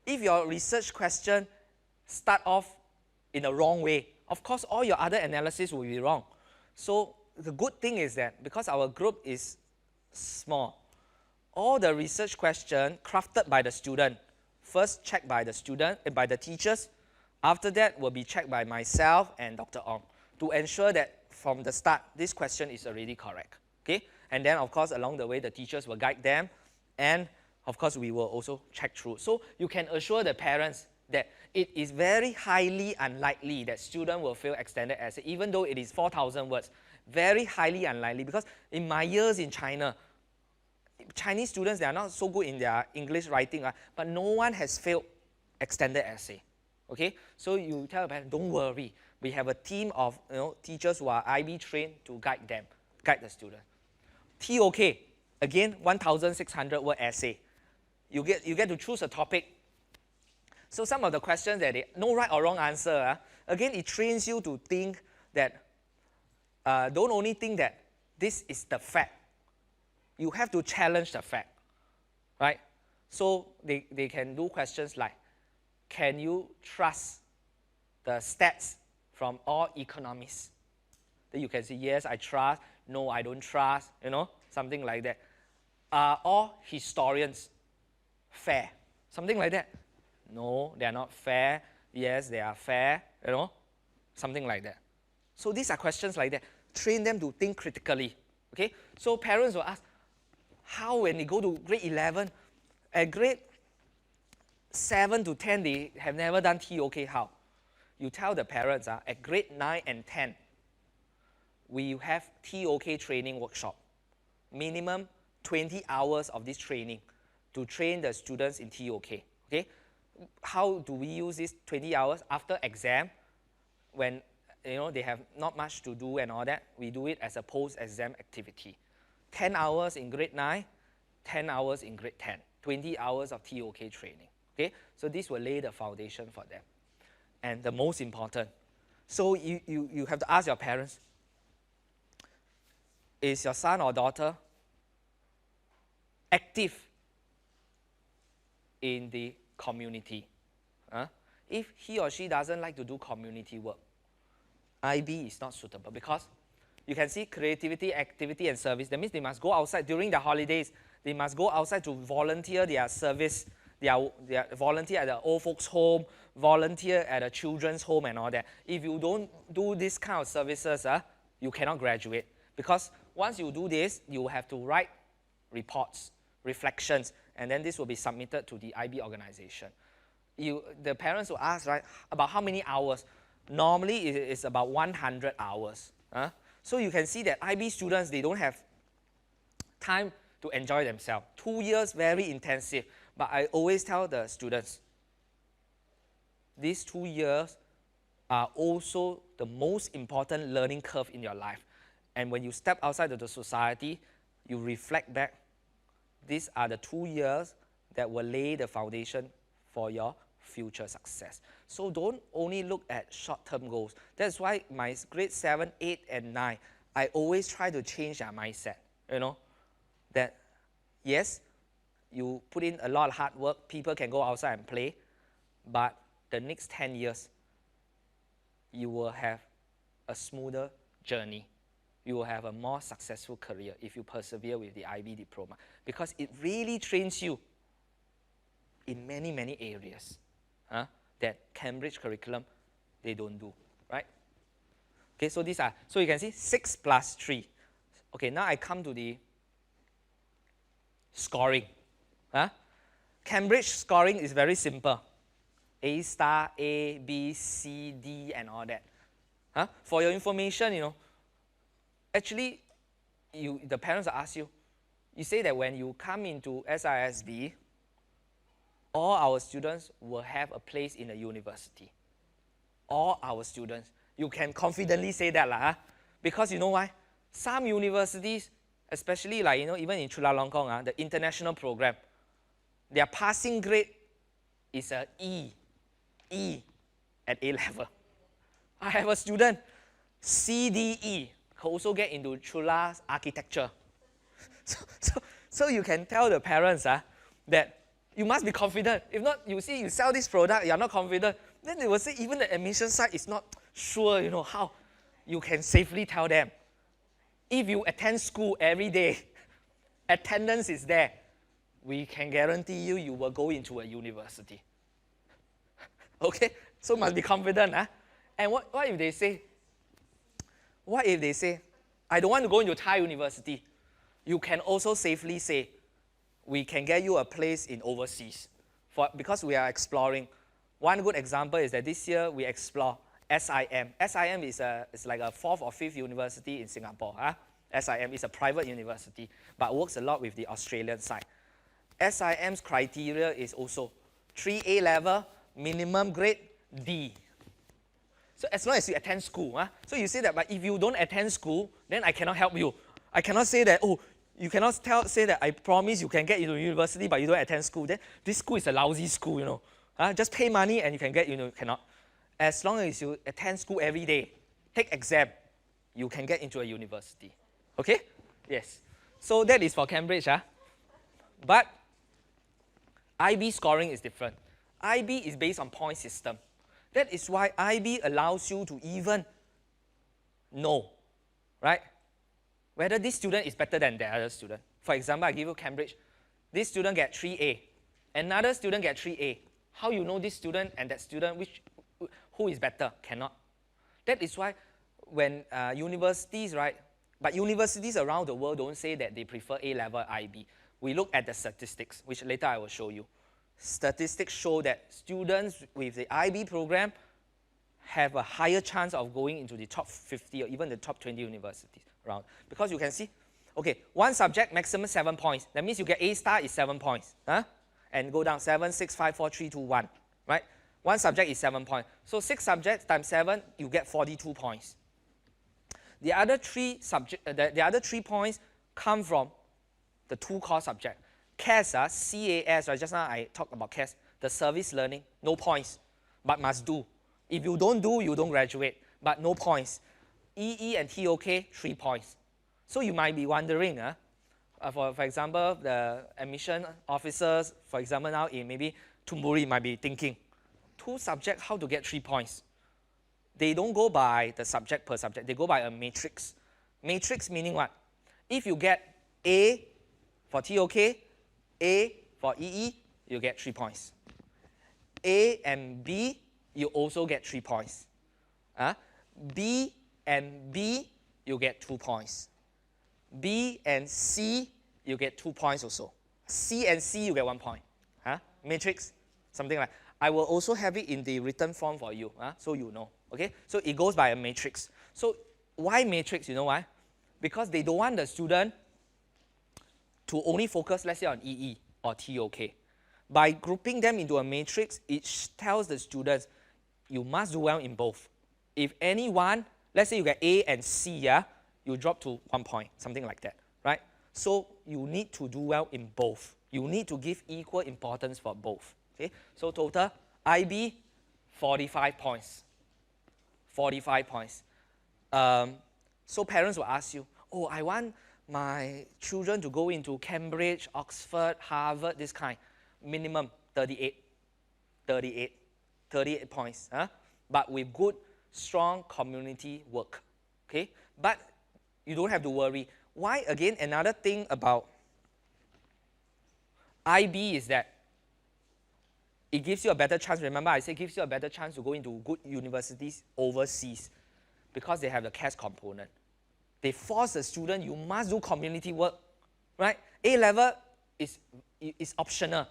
If your research question start off in the wrong way, of course, all your other analysis will be wrong. So the good thing is that because our group is small, all the research question crafted by the student, first checked by the student and by the teachers, after that will be checked by myself and Dr. Ong to ensure that from the start, this question is already correct. Okay? And then, of course, along the way, the teachers will guide them, and of course, we will also check through. So you can assure the parents that it is very highly unlikely that student will fail extended essay, even though it is 4,000 words. Very highly unlikely, because in my years in China, Chinese students, they are not so good in their English writing, but no one has failed extended essay. Okay? So you tell the parents, don't worry. We have a team of teachers who are IB trained to guide them, guide the student. TOK, again, 1,600 word essay. You get to choose a topic. So some of the questions that no right or wrong answer, again, it trains you to think that, don't only think that this is the fact. You have to challenge the fact, right? So they can do questions like, can you trust the stats from all economists? Then you can say, yes, I trust. No, I don't trust. Something like that. Are all historians fair? Something like that. No, they are not fair. Yes, they are fair. Something like that. So these are questions like that. Train them to think critically. Okay? So parents will ask, how when they go to grade 11, at grade 7 to 10, they have never done TOK, how? You tell the parents, at grade 9 and 10, we have TOK training workshop. Minimum 20 hours of this training to train the students in TOK. Okay? How do we use this 20 hours? After exam, when they have not much to do and all that, we do it as a post-exam activity. 10 hours in grade 9, 10 hours in grade 10. 20 hours of TOK training. Okay? So this will lay the foundation for them. And the most important, so you have to ask your parents, is your son or daughter active in the community? If he or she doesn't like to do community work, IB is not suitable, because you can see creativity, activity, and service. That means they must go outside during the holidays. They must go outside to volunteer their service. They volunteer at the old folks' home, volunteer at a children's home and all that. If you don't do this kind of services, you cannot graduate. Because once you do this, you have to write reports, reflections, and then this will be submitted to the IB organization. The parents will ask, right, about how many hours. Normally, it's about 100 hours. So you can see that IB students, they don't have time to enjoy themselves. 2 years, very intensive. But I always tell the students, these 2 years are also the most important learning curve in your life. And when you step outside of the society, you reflect back, these are the 2 years that will lay the foundation for your future success. So don't only look at short-term goals. That's why my grade 7, 8, and 9, I always try to change their mindset. That yes, you put in a lot of hard work, people can go outside and play, but the next 10 years, you will have a smoother journey. You will have a more successful career if you persevere with the IB diploma, because it really trains you in many, many areas that Cambridge curriculum, they don't do, right? Okay, so these are, so you can see 6 plus 3. Okay, now I come to the scoring. Cambridge scoring is very simple. A star, A, B, C, D, and all that. For your information, actually, the parents will ask you, you say that when you come into SISB, all our students will have a place in the university. All our students. You can confidently say that, because you know why? Some universities, especially like, even in Chulalongkorn, the international program, their passing grade is a E at A level. I have a student, CDE, who also get into Chula's architecture. So you can tell the parents that you must be confident. If not, you sell this product, you're not confident, then they will say even the admission side is not sure, how. You can safely tell them, if you attend school every day, attendance is there, we can guarantee you will go into a university. Okay? So must be confident. And what if they say, I don't want to go into Thai university? You can also safely say, we can get you a place in overseas. Because we are exploring. One good example is that this year we explore SIM. SIM is like a 4th or 5th university in Singapore. SIM is a private university, but works a lot with the Australian side. SIM's criteria is also 3A level, minimum grade D. So as long as you attend school. So you say that, but if you don't attend school, then I cannot help you. I cannot say that, you cannot say that I promise you can get into university, but you don't attend school. Then this school is a lousy school, Just pay money and you can get, cannot. As long as you attend school every day, take exam, you can get into a university. Okay? Yes. So that is for Cambridge. But IB scoring is different. IB is based on point system. That is why IB allows you to even know, right, whether this student is better than the other student. For example, I give you Cambridge. This student get 3A. Another student get 3A. How you know this student and that student, who is better? Cannot. That is why when universities, right, but universities around the world don't say that they prefer A-level IB. We look at the statistics, which later I will show you. Statistics show that students with the IB program have a higher chance of going into the top 50 or even the top 20 universities around. Because you can see, okay, one subject, maximum 7 points. That means you get A star is 7 points. Huh? And go down 7, 6, 5, 4, 3, 2, 1. Right? One subject is 7 points. So 6 subjects times 7, you get 42 points. The other 3 the other 3 points come from the 2 core subjects. CAS, CAS, right? Just now I talked about CAS, the service learning, no points, but must do. If you don't do, you don't graduate, but no points. EE and TOK, 3 points. So you might be wondering, for example, the admission officers, for example, now in maybe Tumburi might be thinking, 2 subjects, how to get 3 points? They don't go by the subject per subject. They go by a matrix. Matrix meaning what? If you get A for TOK, A for EE, you get 3 points. A and B, you also get 3 points. B and B, you get 2 points. B and C, you get 2 points also. C and C, you get 1 point. Matrix, something like that. I will also have it in the written form for you, so you know. Okay? So it goes by a matrix. So why matrix? You know why? Because they don't want the student to only focus, let's say, on EE or TOK. By grouping them into a matrix, it tells the students, you must do well in both. If any one, let's say you get A and C, you drop to 1 point, something like that, right? So you need to do well in both. You need to give equal importance for both. Okay? So total, IB, 45 points. 45 points. So parents will ask you, oh, I want my children to go into Cambridge, Oxford, Harvard, this kind. Minimum 38. 38 points. But with good, strong community work. Okay? But you don't have to worry. Why? Again, another thing about IB is that it gives you a better chance. Remember, I said it gives you a better chance to go into good universities overseas because they have the CAS component. They force the student, you must do community work, right? A-level is optional.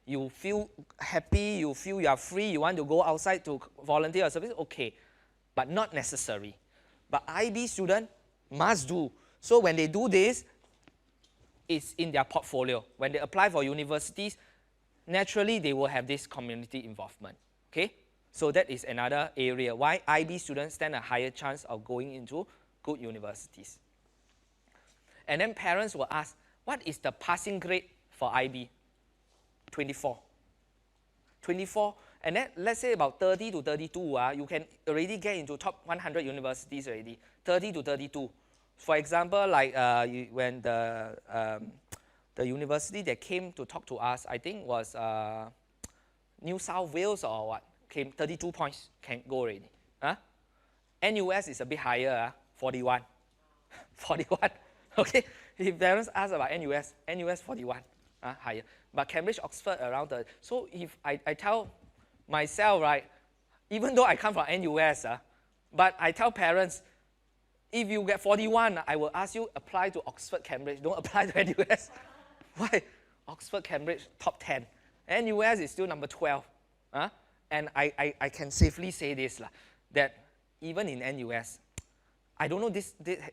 You feel happy, you feel you are free, you want to go outside to volunteer or service, okay, but not necessary. But IB student must do. So when they do this, it's in their portfolio. When they apply for universities, naturally they will have this community involvement, okay? So that is another area why IB students stand a higher chance of going into good universities. And then parents will ask, what is the passing grade for IB? 24. 24, and then let's say about 30 to 32, you can already get into top 100 universities already, 30 to 32. For example, like when the university that came to talk to us, I think was New South Wales or what, came 32 points, can go already. NUS is a bit higher, 41. 41, okay? If parents ask about NUS 41, higher. But Cambridge, Oxford around the, so if I tell myself, right, even though I come from NUS, but I tell parents, if you get 41, I will ask you apply to Oxford, Cambridge, don't apply to NUS. Why? Oxford, Cambridge, top 10. NUS is still number 12. And I can safely say this, that even in NUS, I don't know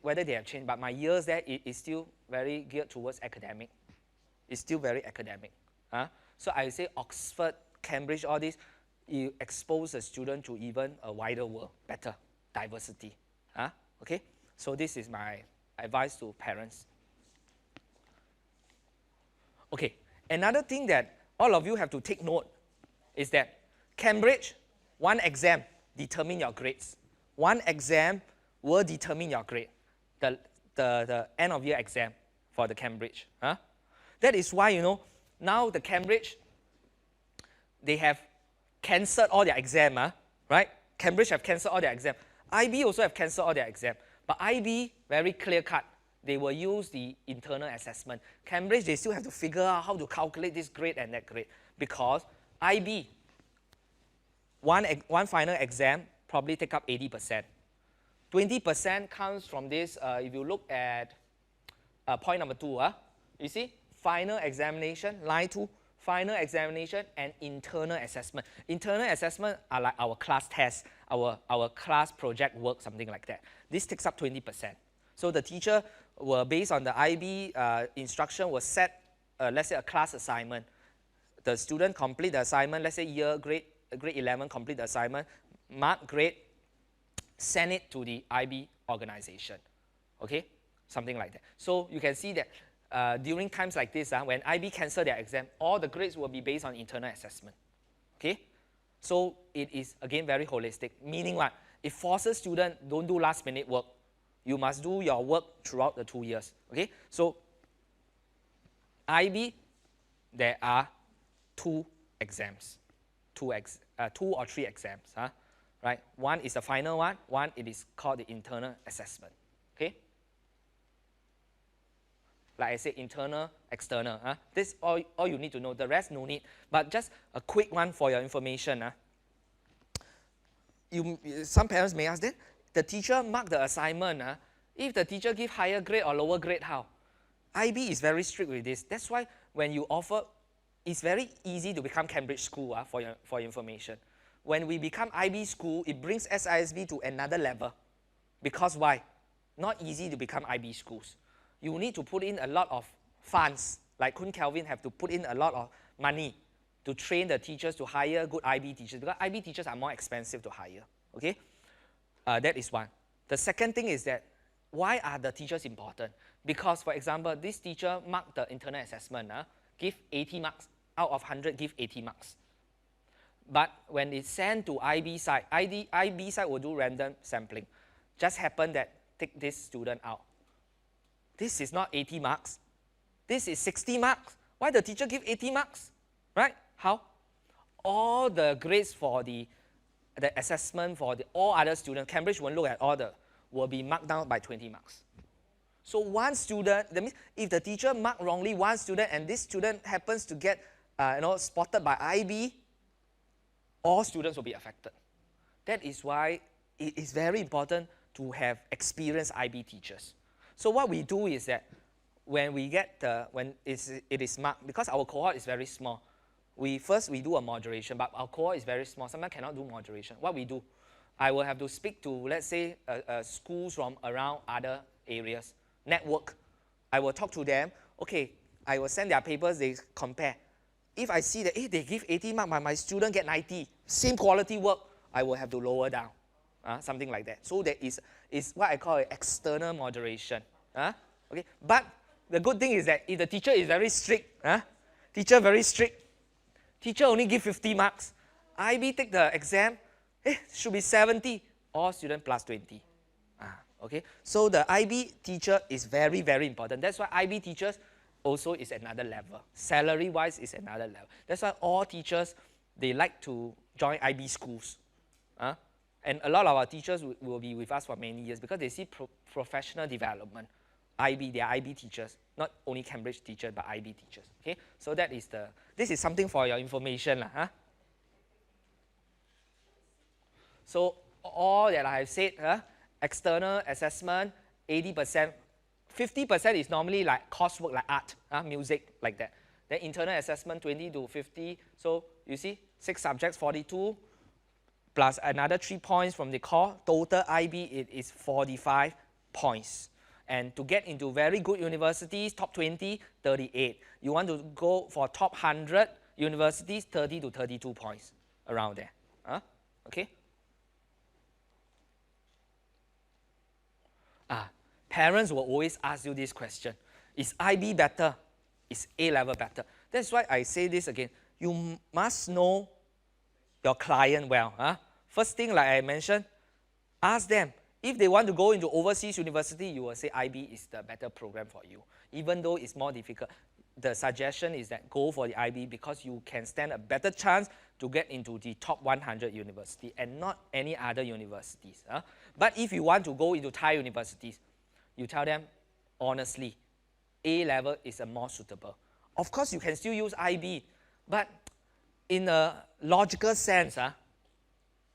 whether they have changed, but my years there is still very geared towards academic. It's still very academic. So I say Oxford, Cambridge, all this, you expose the student to even a wider world, better diversity. Okay? So this is my advice to parents. Okay, another thing that all of you have to take note is that Cambridge, one exam determine your grades. One exam will determine your grade, the end of year exam for the Cambridge. That is why, now the Cambridge, they have cancelled all their exam, right? Cambridge have cancelled all their exam. IB also have cancelled all their exam. But IB, very clear cut, they will use the internal assessment. Cambridge, they still have to figure out how to calculate this grade and that grade, because IB, one final exam probably take up 80%. 20% comes from this, if you look at point number 2, you see, final examination, line 2, final examination and internal assessment. Internal assessment are like our class tests, our class project work, something like that. This takes up 20%. So the teacher will, based on the IB instruction, will set, let's say, a class assignment. The student complete the assignment, let's say grade 11 complete the assignment, mark grade, send it to the IB organization, okay? Something like that. So you can see that during times like this, when IB cancel their exam, all the grades will be based on internal assessment, okay? So it is, again, very holistic, meaning what? It forces students don't do last minute work. You must do your work throughout the 2 years, okay? So IB, there are 2 exams, 2 or 3 exams, right? One is the final one it is called the internal assessment, okay? Like I said, internal, external. This all you need to know. The rest, no need. But just a quick one for your information. Some parents may ask, then the teacher mark the assignment. If the teacher give higher grade or lower grade, how? IB is very strict with this. That's why when you offer, it's very easy to become Cambridge school, for your information. When we become IB school, it brings SISB to another level. Because why? Not easy to become IB schools. You need to put in a lot of funds, like Kun Kelvin have to put in a lot of money to train the teachers to hire good IB teachers, because IB teachers are more expensive to hire, okay? That is one. The second thing is that, why are the teachers important? Because, for example, this teacher marked the internal assessment, give 80 marks, out of 100 give 80 marks. But when it's sent to IB side, IB side will do random sampling. Just happen that take this student out. This is not 80 marks. This is 60 marks. Why the teacher give 80 marks? Right? How? All the grades for the assessment for all other students, Cambridge won't look at all will be marked down by 20 marks. So one student, that means if the teacher marked wrongly one student and this student happens to get spotted by IB, all students will be affected. That is why it is very important to have experienced IB teachers. So what we do is that when we get it is marked, because our cohort is very small, we do a moderation, but our cohort is very small. Sometimes cannot do moderation. What we do, I will have to speak to, let's say, schools from around other areas, network. I will talk to them. Okay, I will send their papers, they compare. If I see that they give 80 marks, but my student get 90, same quality work, I will have to lower down, something like that. So that is what I call external moderation. Okay, but the good thing is that if the teacher is very strict, teacher only give 50 marks, IB take the exam, should be 70, all student plus 20. Okay, so the IB teacher is very, very important. That's why IB teachers also is another level. Salary-wise is another level. That's why all teachers, they like to join IB schools. And a lot of our teachers will be with us for many years because they see professional development. They are IB teachers, not only Cambridge teachers, but IB teachers. Okay, so this is something for your information. So all that I have said, external assessment, 80%, 50% is normally like coursework, like art, music, like that. Then internal assessment, 20 to 50. So you see, 6 subjects, 42, plus another 3 points from the core. Total IB, it is 45 points. And to get into very good universities, top 20, 38. You want to go for top 100 universities, 30 to 32 points, around there. Okay? Parents will always ask you this question. Is IB better? Is A-level better? That's why I say this again. You must know your client well. First thing, like I mentioned, ask them. If they want to go into overseas university, you will say IB is the better program for you. Even though it's more difficult, the suggestion is that go for the IB because you can stand a better chance to get into the top 100 university and not any other universities. But if you want to go into Thai universities, you tell them honestly, A level is a more suitable. Of course, you can still use IB, but in a logical sense,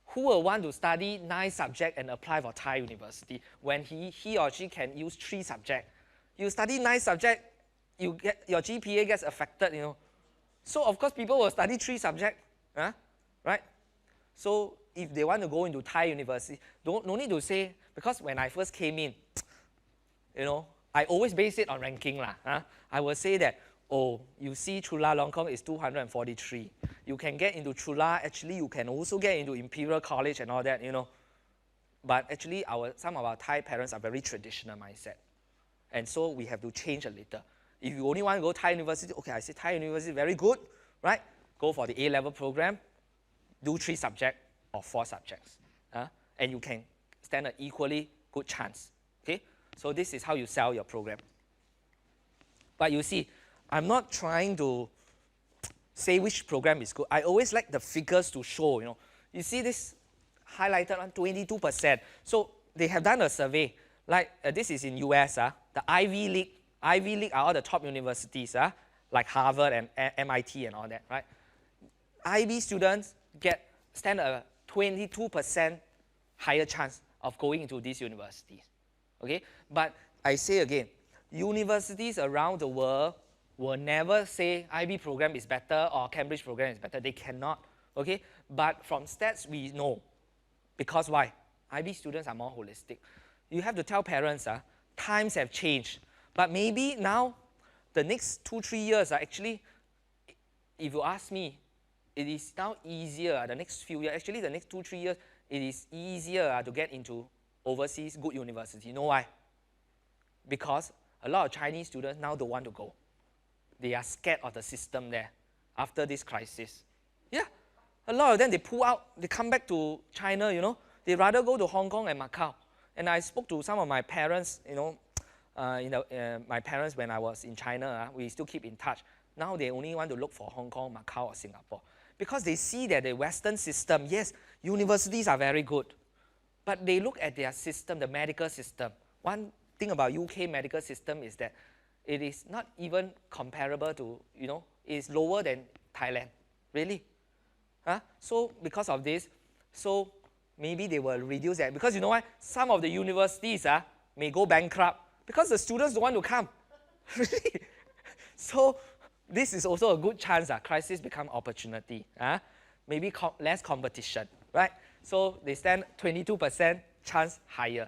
who will want to study 9 subjects and apply for Thai university when he or she can use 3 subjects? You study 9 subjects, your GPA gets affected, you know. So of course people will study 3 subjects, right? So if they want to go into Thai university, no need to say, because when I first came in, you know, I always base it on ranking lah. I will say that, oh, you see Chula Long Kong is 243. You can get into Chula, actually you can also get into Imperial College and all that, you know. But actually some of our Thai parents are very traditional mindset. And so we have to change a little. If you only want to go Thai university, okay, I say Thai university very good, right? Go for the A-level program, do 3 subjects or 4 subjects. And you can stand an equally good chance, okay? So this is how you sell your program. But you see, I'm not trying to say which program is good. I always like the figures to show, you know. You see this highlighted on 22%. So they have done a survey. Like this is in US, the Ivy League. Ivy League are all the top universities, like Harvard and MIT and all that, right? IB students stand a 22% higher chance of going into these universities, okay? But I say again, universities around the world will never say IB program is better or Cambridge program is better. They cannot, okay? But from stats, we know. Because why? IB students are more holistic. You have to tell parents, times have changed. But maybe now, the next 2-3 years, actually, if you ask me, it is now easier, the next few years, actually the next 2-3 years, it is easier to get into overseas good university. You know why? Because a lot of Chinese students now don't want to go. They are scared of the system there after this crisis. Yeah, a lot of them, they pull out, they come back to China, you know. They rather go to Hong Kong and Macau. And I spoke to some of my parents, you know, my parents when I was in China, we still keep in touch. Now they only want to look for Hong Kong, Macau, or Singapore. Because they see that the Western system, yes, universities are very good. But they look at their system, the medical system. One thing about UK medical system is that it is not even comparable to, you know, it's lower than Thailand. Really? So because of this, so maybe they will reduce that. Because you know what? Some of the universities may go bankrupt because the students don't want to come. Really? So this is also a good chance. Crisis become opportunity. Maybe less competition, right? So they stand 22% chance higher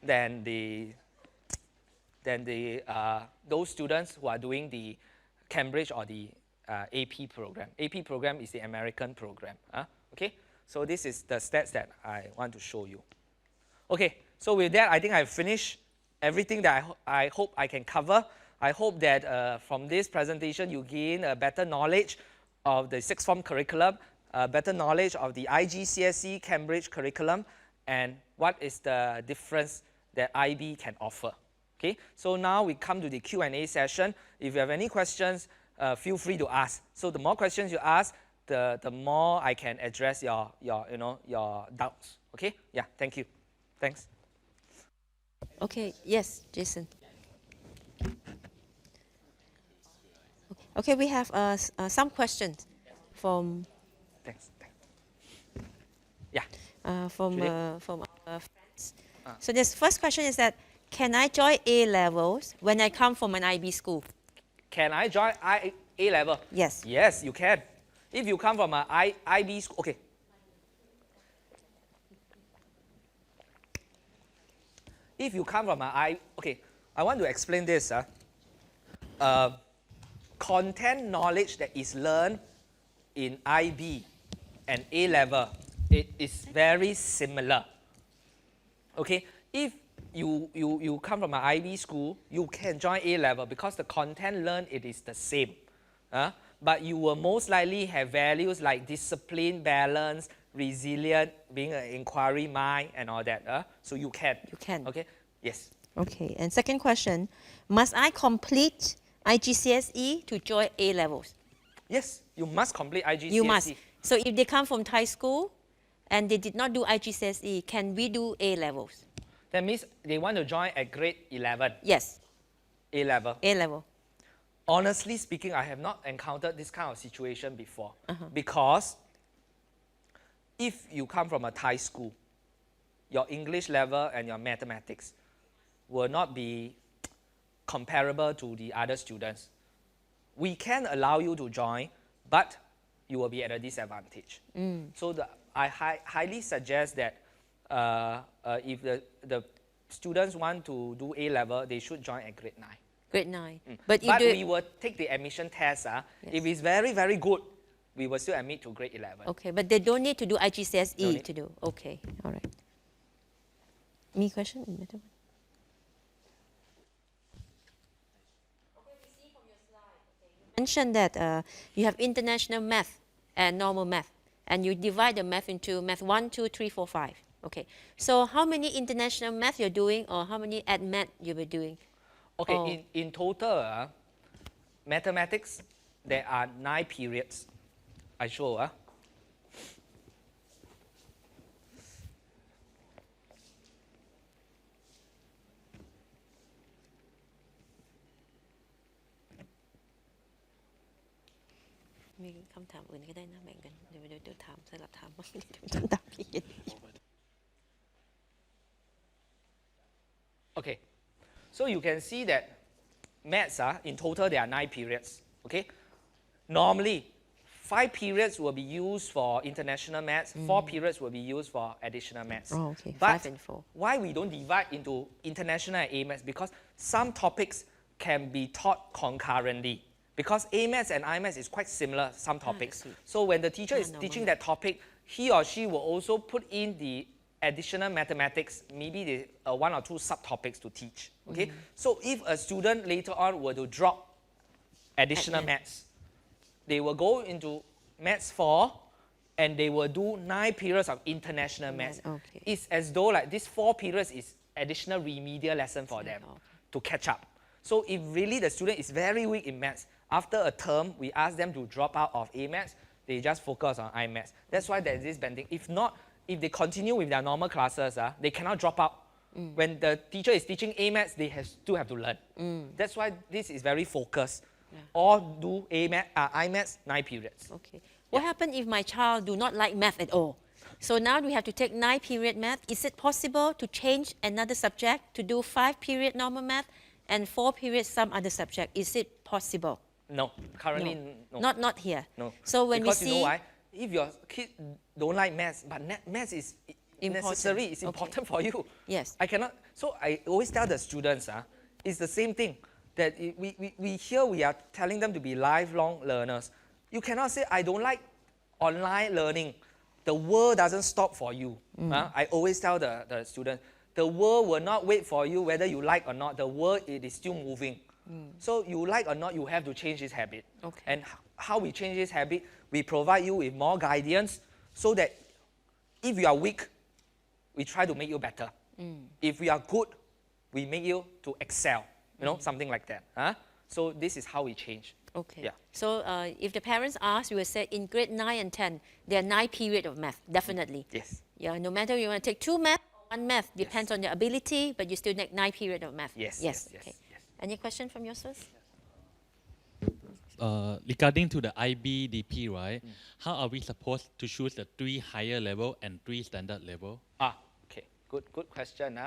than those students who are doing the Cambridge or the AP program. AP program is the American program. Okay, so this is the stats that I want to show you. Okay, so with that, I think I've finished everything that I hope I can cover. I hope that from this presentation you gain a better knowledge of the sixth form curriculum, a better knowledge of the IGCSE Cambridge curriculum, and what is the difference that IB can offer. Okay, so now we come to the Q&A session. If you have any questions, feel free to ask. So the more questions you ask, the more I can address your doubts. Okay, yeah, thank you. Thanks. Okay, yes, Jason. Okay, we have some questions from. Thanks. Yeah. From our friends. So this first question is that, can I join A levels when I come from an IB school? Can I join A level? Yes. Yes, you can. If you come from an IB school, okay. If you come from an okay, I want to explain this. Content knowledge that is learned in IB and A level, it is very similar. Okay, if you come from an IB school, you can join A level because the content learned, it is the same. But you will most likely have values like discipline, balance, resilient, being an inquiry mind, and all that. So you can. You can. Okay. Yes. Okay. And second question, must I complete IGCSE to join A levels? Yes, you must complete IGCSE. You must. So if they come from Thai school and they did not do IGCSE, can we do A levels? That means they want to join at grade 11, Yes, A level. A level. Honestly speaking, I have not encountered this kind of situation before. Because if you come from a Thai school, your English level and your mathematics will not be comparable to the other students. We can allow you to join, but you will be at a disadvantage. So I highly suggest that if the students want to do A level, they should join at grade 9. Grade 9. But if we will take the admission test. Yes. If it's very, very good, we will still admit to grade 11. Okay, but they don't need to do IGCSE No need. to do. Okay, all right. Me question? Mentioned that you have international math and normal math, and you divide the math into math 1, 2, 3, 4, 5. Okay, so how many international math you're doing, or how many ad math you'll be doing? Okay, in total, mathematics, there are 9 periods. I show. มีคำถามอื่นก็ได้นะแบ่งกันเดี๋ยวถามสลับถามบ้างต้องตามพี่ Okay, so you can see that maths, in total, there are 9 periods. Okay, normally, 5 periods will be used for international maths, 4 periods will be used for additional maths. Oh, okay, But 5 and 4. Why we don't divide into international and A maths? Because some topics can be taught concurrently. Because A maths and I maths is quite similar, some topics. So when the teacher is teaching that topic, he or she will also put in the additional mathematics, maybe the 1 or 2 subtopics to teach. Okay, so if a student later on were to drop additional maths, they will go into maths 4 and they will do 9 periods of international maths. Okay. It's as though like this 4 periods is additional remedial lesson for them to catch up. So if really the student is very weak in maths, after a term, we ask them to drop out of A maths, they just focus on I maths. That's why there's this bending. If not, if they continue with their normal classes, they cannot drop out. When the teacher is teaching A maths, they still have to learn. That's why this is very focused. Or do I maths 9 periods. Okay. What happens if my child do not like math at all? So now we have to take 9 period math. Is it possible to change another subject to do 5 period normal math and 4 period some other subject? Is it possible? No, currently no. Not here. No. So when because we you see know why? If your kid don't like maths, but maths is necessary, it's important for you. Yes. I cannot. So I always tell the students, it's the same thing. That we are telling them to be lifelong learners. You cannot say, I don't like online learning. The world doesn't stop for you. I always tell the students, the world will not wait for you whether you like or not. The world, it is still moving. So you like or not, you have to change this habit. Okay. And how we change this habit, we provide you with more guidance so that if you are weak, we try to make you better. If we are good, we make you to excel. You know, something like that. So this is how we change. Okay. Yeah. So if the parents ask, you will say in grade 9 and 10, there are 9 periods of math, definitely. Yes. Yeah, no matter you want to take 2 math or 1 math, depends on your ability, but you still need 9 periods of math. Yes. Okay. Any question from your source? Regarding to the IBDP, right? How are we supposed to choose the 3 higher level and 3 standard level? Okay. Good question.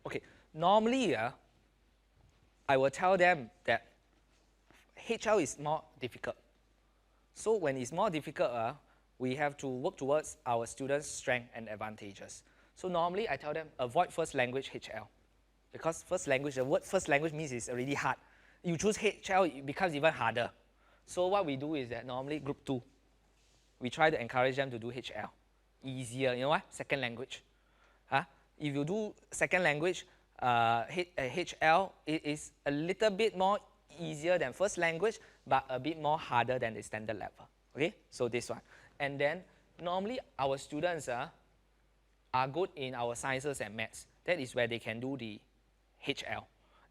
Okay, normally I will tell them that HL is more difficult. So when it's more difficult, we have to work towards our students' strengths and advantages. So normally I tell them avoid first language HL. Because the word first language means it's already hard. You choose HL, it becomes even harder. So what we do is that normally group 2, we try to encourage them to do HL. Easier, you know what? Second language. If you do second language, HL, it is a little bit more easier than first language, but a bit more harder than the standard level. Okay, so this one. And then normally our students are good in our sciences and maths. That is where they can do the HL.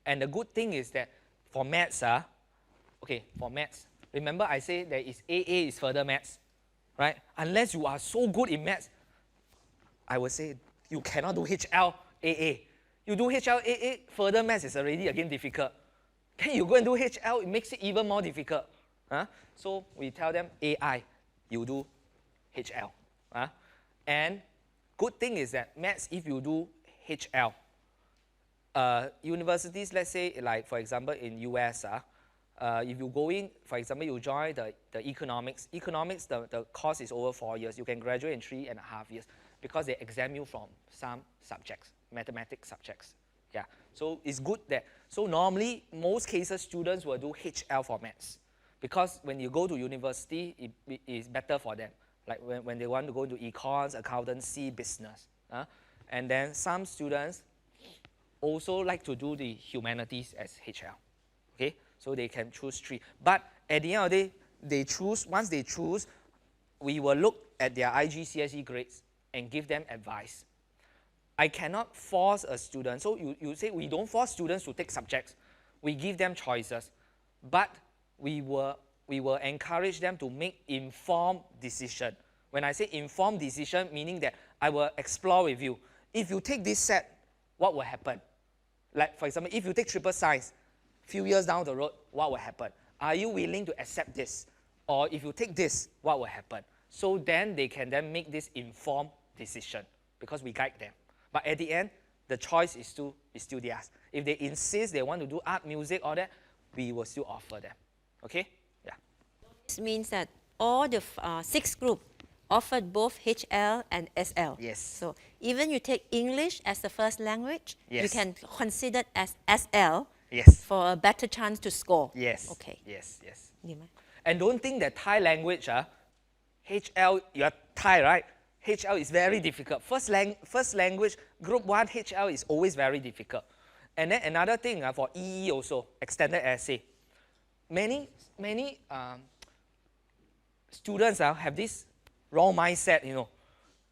And the good thing is that for maths, okay, for maths, remember I say there is AA is further maths, right? Unless you are so good in maths, I would say you cannot do HL AA. You do HL AA, further maths is already again difficult. Then you go and do HL, it makes it even more difficult. So we tell them AI, you do HL. And good thing is that maths, if you do HL, universities, let's say, like for example in US, if you go in, for example, you join the economics. Economics, the course is over 4 years. You can graduate in 3.5 years because they exempt you from some subjects, mathematics subjects. Yeah, so it's good that, so normally, most cases, students will do HL for maths because when you go to university, it is better for them. Like when they want to go into econs, accountancy, business. And then some students also like to do the humanities as HL. Okay, so they can choose 3. But at the end of the day, they choose, once they choose, we will look at their IGCSE grades and give them advice. I cannot force a student. So you say we don't force students to take subjects. We give them choices. But we will encourage them to make informed decision. When I say informed decision, meaning that I will explore with you. If you take this set, what will happen? Like, for example, if you take triple science, few years down the road, what will happen? Are you willing to accept this? Or if you take this, what will happen? So then they can then make this informed decision because we guide them. But at the end, the choice is still theirs. If they insist they want to do art, music, all that, we will still offer them. Okay? Yeah. This means that all the 6 group offered both HL and SL. Yes. So even you take English as the first language, you Yes. can consider it as SL Yes. for a better chance to score. Yes. Okay. Yes, yes. ดีไหม? And don't think that Thai language, HL, you're Thai, right? HL is very difficult. First language, group 1 HL is always very difficult. And then another thing for EE also, extended essay. Many students have this wrong mindset,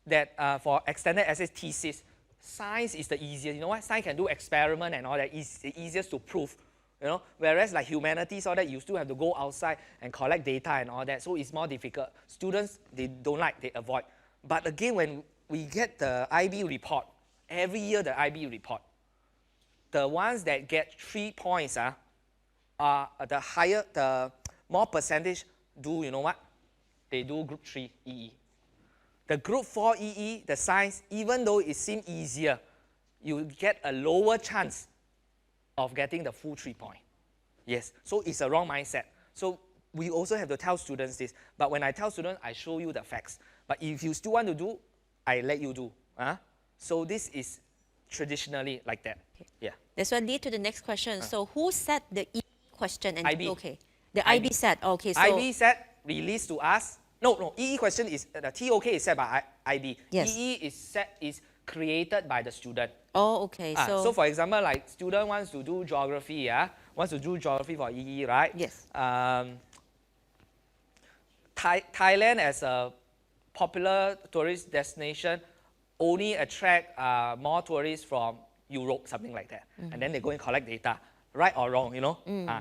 that for extended essay thesis, science is the easiest. You know what? Science can do experiment and all that. It's the easiest to prove. Whereas like humanities, all that, you still have to go outside and collect data and all that. So it's more difficult. Students, they don't like, they avoid. But again, when we get the IB report, every year the IB report, the ones that get 3 points are the more percentage do, you know what? They do group 3 EE. The group 4 EE, the science, even though it seems easier, you get a lower chance of getting the full 3 point. Yes, so it's a wrong mindset. So we also have to tell students this. But when I tell students, I show you the facts. But if you still want to do, I let you do. So this is traditionally like that. Okay. Yeah. That's what lead to the next question. So who set the E question? And IB. Okay. The IB set. Okay. So IB set released to us. No. EE question is the TOK is set by IB. Yes. EE is created by the student. Oh, okay. So for example, like student wants to do geography, wants to do geography for EE, right? Yes. Thailand as a popular tourist destination only attract more tourists from Europe, something like that. And then they go and collect data, right or wrong,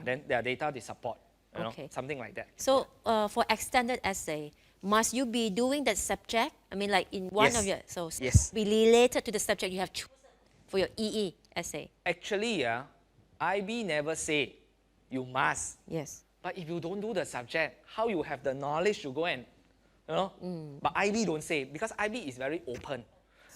then their data they support, Okay. something like that. So for extended essay, must you be doing that subject? I mean, like in one Yes. of your, so Yes. be related to the subject you have chosen for your EE essay. Actually, IB never say you must. Yes. But if you don't do the subject, how you have the knowledge to go and, But IB don't say, because IB is very open.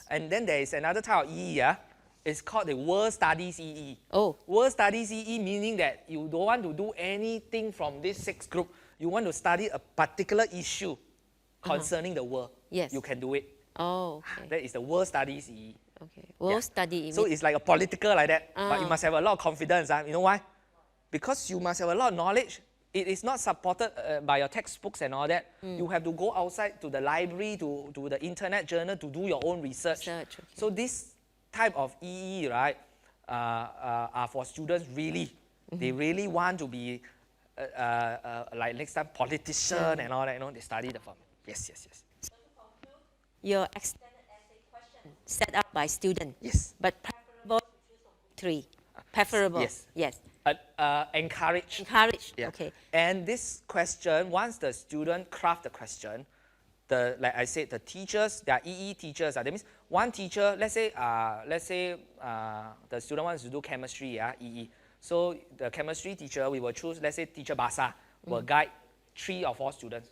And then there is another type of EE, it's called the World Studies EE. Oh. World Studies EE meaning that you don't want to do anything from this 6 group. You want to study a particular issue concerning the world. Yes. You can do it. Oh, okay. That is the World Studies EE. Okay. World study. So it's like a political like that, but you must have a lot of confidence. You know why? Because you must have a lot of knowledge. It is not supported by your textbooks and all that. You have to go outside to the library, to the internet journal to do your own research. Okay. So this type of EE, right, are for students really. They really want to be like next time politician and all that. They study the form. Yes. your extended essay question set up by student. Yes. But preferable to choose from book 3. Preferable. Yes. Yes. Encourage. Encourage. Yeah. Okay. And this question, once the student craft the question, like I said, the teachers, they are EE teachers. That means one teacher, let's say the student wants to do chemistry, yeah, EE. So the chemistry teacher, we will choose, let's say teacher Basa, will guide 3 or 4 students.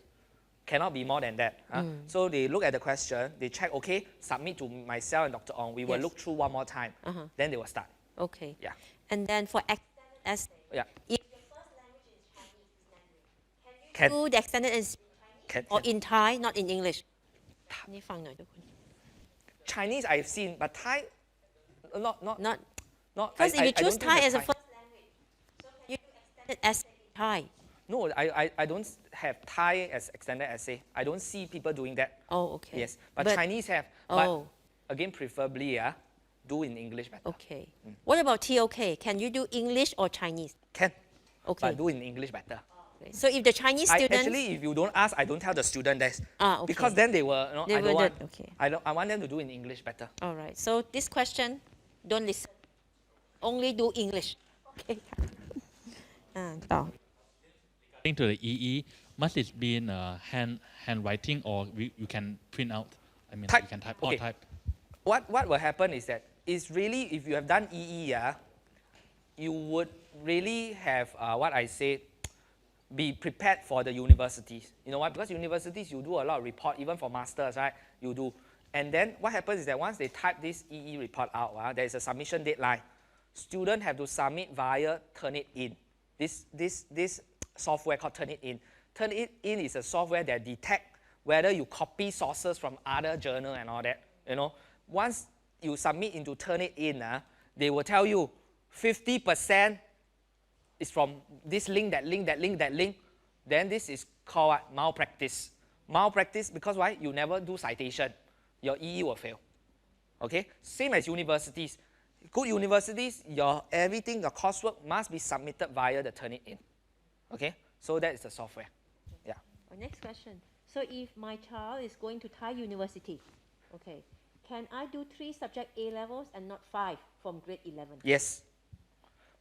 Cannot be more than that. So they look at the question, they check, okay, submit to myself and Dr. Ong. We will Yes. look through one more time. Then they will start. Okay. Yeah. And then for extended essay, Yeah. if your first language is Chinese language, can Can. you do the extended essay in Chinese or Can. in Thai, not in English? นี่ฟังหน่อยทุกคน Chinese I've seen, but Thai, not. Not Because because if you choose Thai as a first language, so can you do extended essay in Thai? No, I don't have Thai as extended essay. I don't see people doing that. Oh, okay. Yes, but Chinese have. Oh. But again, preferably, do in English better. Okay. What about TOK? Can you do English or Chinese? Can, Okay. but do in English better. So if the Chinese students, Actually, if you don't ask, I don't tell the student that. Okay. Because then they will, They I will don't want. okay. I want them to do in English better. All right. So this question, don't listen. Only do English. Okay. ต่อ According to the EE, must it be in handwriting or you can print out? I mean, Type. you can type Okay. or type. What will happen is that it's really, if you have done EE, you would really have what I say, be prepared for the universities. You know why? Because universities, you do a lot of report, even for masters, right? You do. And then what happens is that once they type this EE report out, there is a submission deadline. Students have to submit via Turnitin. This software called Turnitin. Turnitin is a software that detects whether you copy sources from other journal and all that. You know, once you submit into Turnitin, they will tell you 50% is from this link, that link, that link, that link. Then this is called what? Malpractice. Malpractice because why? You never do citation. Your EE will fail. Okay? Same as universities. Good universities, your everything, your coursework must be submitted via the Turnitin. Okay? So that is the software. Yeah. Next question. So if my child is going to Thai University, okay, can I do 3 subject A levels and not 5 from grade 11? Yes.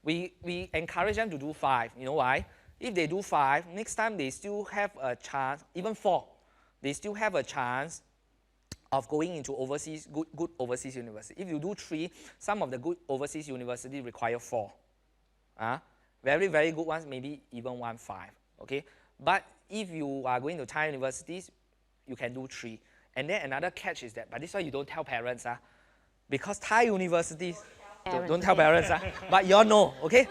We encourage them to do 5. You know why? If they do 5, next time they still have a chance, even 4, they still have a chance of going into overseas, good overseas university. If you do 3, some of the good overseas universities require 4. Very, very good ones, maybe even 1-5. Okay? But if you are going to Thai universities, you can do 3. And then another catch is that, but this one you don't tell parents, because Thai universities, don't tell parents, but you all know, okay?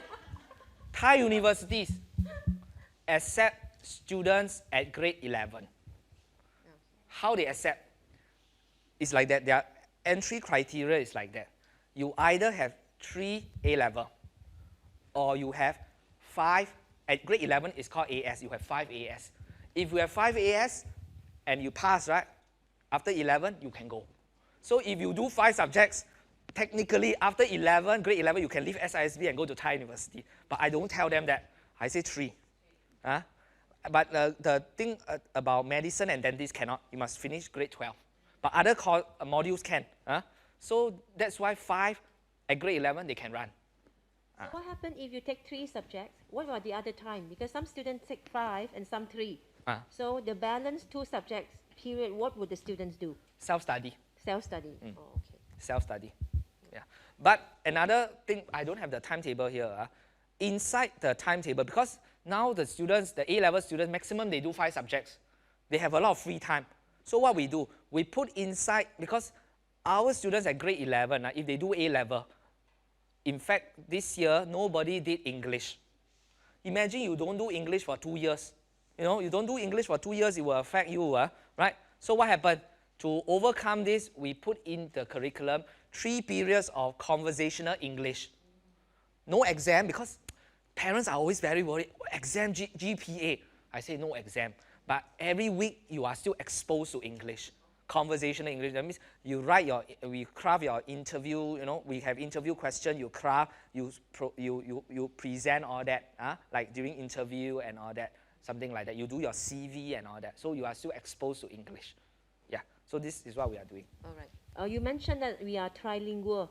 Thai universities accept students at grade 11. How they accept? It's like that. Their entry criteria is like that. You either have 3 A level, or you have 5. At grade 11, it's called AS. You have 5 AS. If you have 5 AS and you pass, right? After 11, you can go. So if you do 5 subjects, technically after 11, grade 11, you can leave SISB and go to Thai University. But I don't tell them that. I say 3. But the thing about medicine and dentist cannot. You must finish grade 12. But other modules can. So that's why 5 at grade 11, they can run. What happens if you take 3 subjects? What about the other time? Because some students take 5 and some 3. So the balance 2 subjects period, what would the students do? Self-study. Self-study. Oh, okay. Self-study. Yeah. But another thing, I don't have the timetable here. Inside the timetable, because now the students, the A-level students, maximum they do 5 subjects. They have a lot of free time. So what we do, we put inside, because our students at grade 11, if they do A-level, in fact, this year, nobody did English. Imagine you don't do English for 2 years. You know, you don't do English for 2 years, it will affect you, right? So what happened? To overcome this, we put in the curriculum 3 periods of conversational English. No exam, because parents are always very worried. Exam, GPA. I say no exam. But every week, you are still exposed to English. Conversational English. That means you write we craft your interview, you know, we have interview question, you craft, you present all that, like during interview and all that, something like that. You do your CV and all that. So you are still exposed to English. Yeah. So this is what we are doing. All right. You mentioned that we are trilingual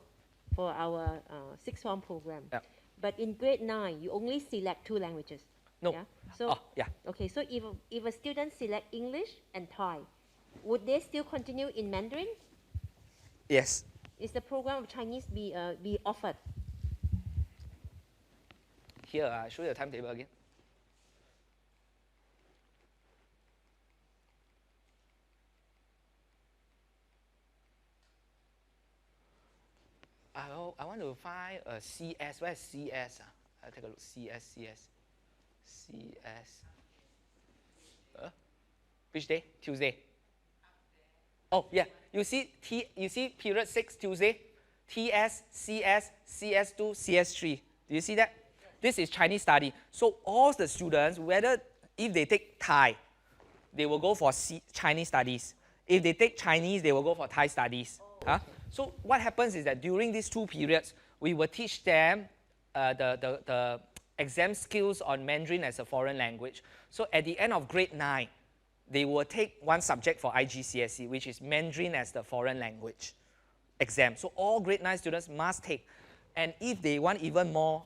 for our sixth form program. Yeah. But in grade 9, you only select 2 languages. No. Yeah? So, Oh, yeah. Okay, so if a student select English and Thai, would they still continue in Mandarin? Yes. Is the program of Chinese be offered? Here, I show you the timetable again. I want to find a CS. Where's CS? I'll take a look. CS. Which day? Tuesday. Oh yeah. You see period 6 Tuesday. TS, CS, CS2, CS3. Do you see that? This is Chinese study. So all the students, whether if they take Thai, they will go for Chinese studies. If they take Chinese, they will go for Thai studies. Huh? So what happens is that during these 2 periods, we will teach them the exam skills on Mandarin as a foreign language. So at the end of grade 9, they will take 1 subject for IGCSE, which is Mandarin as the foreign language exam. So all grade 9 students must take. And if they want even more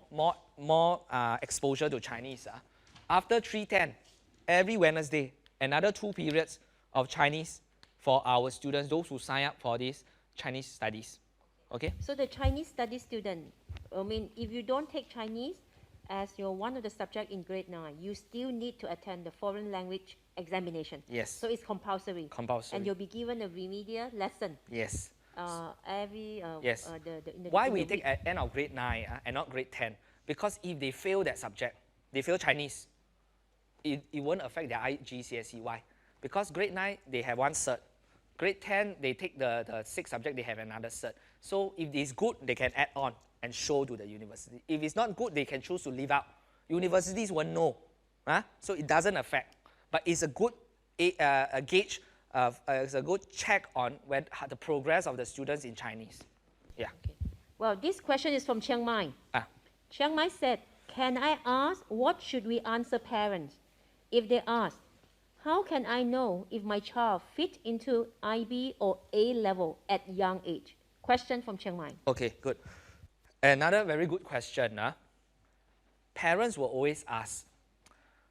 exposure to Chinese, after 310, every Wednesday, another 2 periods of Chinese for our students, those who sign up for this Chinese studies. Okay? So the Chinese study student, I mean, if you don't take Chinese as your one of the subject in grade 9, you still need to attend the foreign language examination. Yes. So it's compulsory. Compulsory. And you'll be given a remedial lesson. Yes. Yes. Why we take at end of grade 9 and not grade 10? Because if they fail that subject, they fail Chinese, it won't affect their IGCSE. Why? Because grade 9, they have 1 cert. Grade 10, they take the 6 subject, they have another cert. So if it's good, they can add on and show to the university. If it's not good, they can choose to leave out. Universities won't know. So it doesn't affect. But it's a good a gauge, it's a good check on the progress of the students in Chinese. Yeah. Okay. Well, this question is from Chiang Mai. Ah. Chiang Mai said, can I ask what should we answer parents if they ask, how can I know if my child fit into IB or A level at young age? Question from Chiang Mai. Okay, good. Another very good question. Parents will always ask,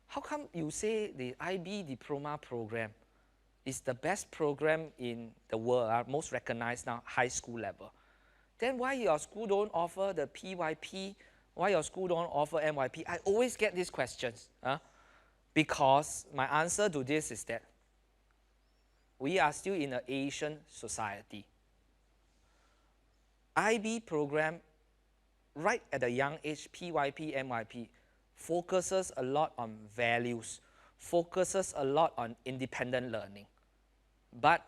how come you say the IB diploma program is the best program in the world, most recognized now, high school level? Then why your school don't offer the PYP? Why your school don't offer MYP? I always get these questions. Because my answer to this is that we are still in an Asian society. IB program, right at a young age, PYP, MYP, focuses a lot on values, focuses a lot on independent learning. But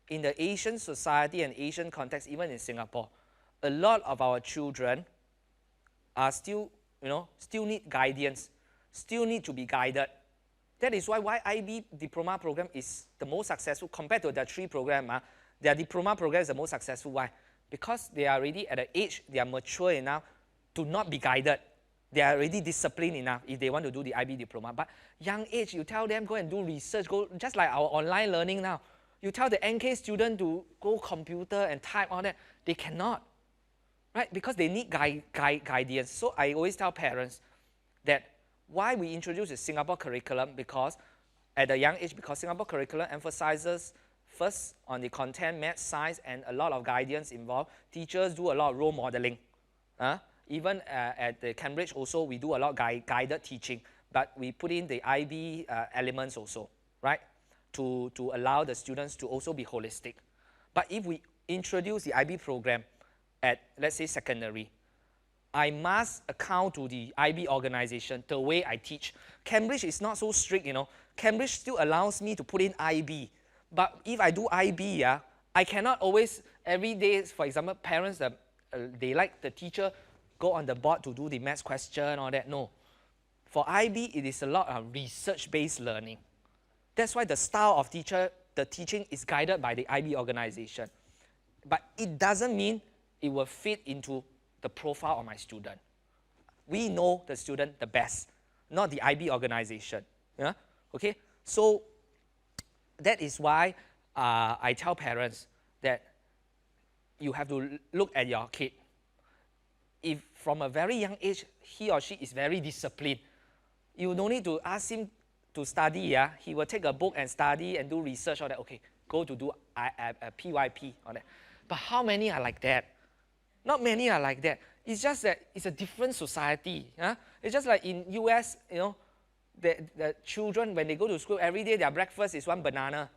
in the Asian society and Asian context, even in Singapore, a lot of our children are still, still need guidance, still need to be guided. That is why IB diploma program is the most successful compared to the 3 program. Their diploma program is the most successful. Why? Because they are already at an age, they are mature enough to not be guided. They are already disciplined enough if they want to do the IB diploma. But young age, you tell them go and do research, go just like our online learning now. You tell the NK student to go computer and type all that, they cannot, right? Because they need guidance. So I always tell parents that why we introduce the Singapore curriculum, because at a young age, because Singapore curriculum emphasizes first on the content, math, science, and a lot of guidance involved. Teachers do a lot of role modeling. Even at the Cambridge also, we do a lot of guided teaching, but we put in the IB elements also, right? To allow the students to also be holistic. But if we introduce the IB program at, let's say, secondary, I must account to the IB organization the way I teach. Cambridge is not so strict, Cambridge still allows me to put in IB. But if I do IB, I cannot always, every day, for example, parents, they like the teacher go on the board to do the maths question or that. No. For IB, it is a lot of research-based learning. That's why the style of the teaching is guided by the IB organization. But it doesn't mean it will fit into the profile of my student. We know the student the best, not the IB organization. Yeah? Okay? So that is why I tell parents that you have to look at your kid. If from a very young age, he or she is very disciplined, you don't need to ask him to study. Yeah? He will take a book and study and do research on that. Okay, go to do a PYP on that. But how many are like that? Not many are like that. It's just that it's a different society. Huh? It's just like in US, you know, the children, when they go to school, every day their breakfast is one banana.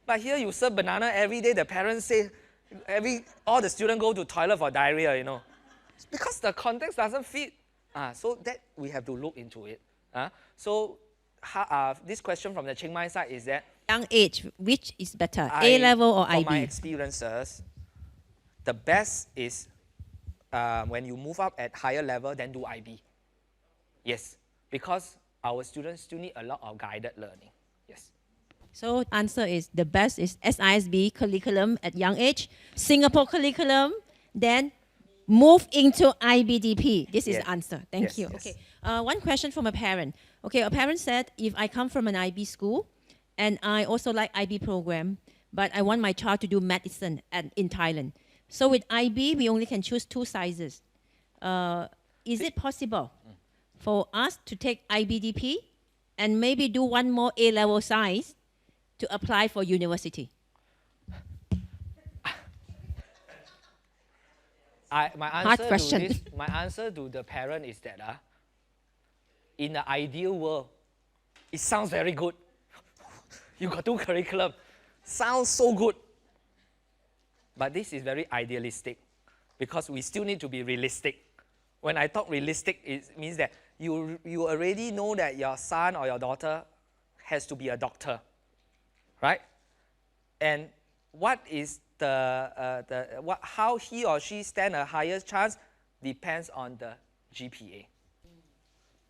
But here you serve banana every day, the parents say, all the students go to toilet for diarrhea, you know. It's because the context doesn't fit. So that we have to look into it. So this question from the Chiang Mai side is that, Young age, which is better, A level or IB? From my experiences, the best is when you move up at higher level, then do IB. Yes, because our students still need a lot of guided learning. Yes. So answer is the best is SISB curriculum at young age, Singapore curriculum, then move into IBDP. This is the answer. Thank you. Yes. Okay. One question from a parent. Okay, a parent said, if I come from an IB school, and I also like IB program, but I want my child to do medicine in Thailand. So with IB, we only can choose 2 sizes. Is it possible for us to take IBDP and maybe do one more A-level size to apply for university? My answer to the parent is that in the ideal world, it sounds very good. You got 2 curriculum. Sounds so good. But this is very idealistic because we still need to be realistic. When I talk realistic, it means that you already know that your son or your daughter has to be a doctor, right? And what is how he or she stand a higher chance depends on the GPA.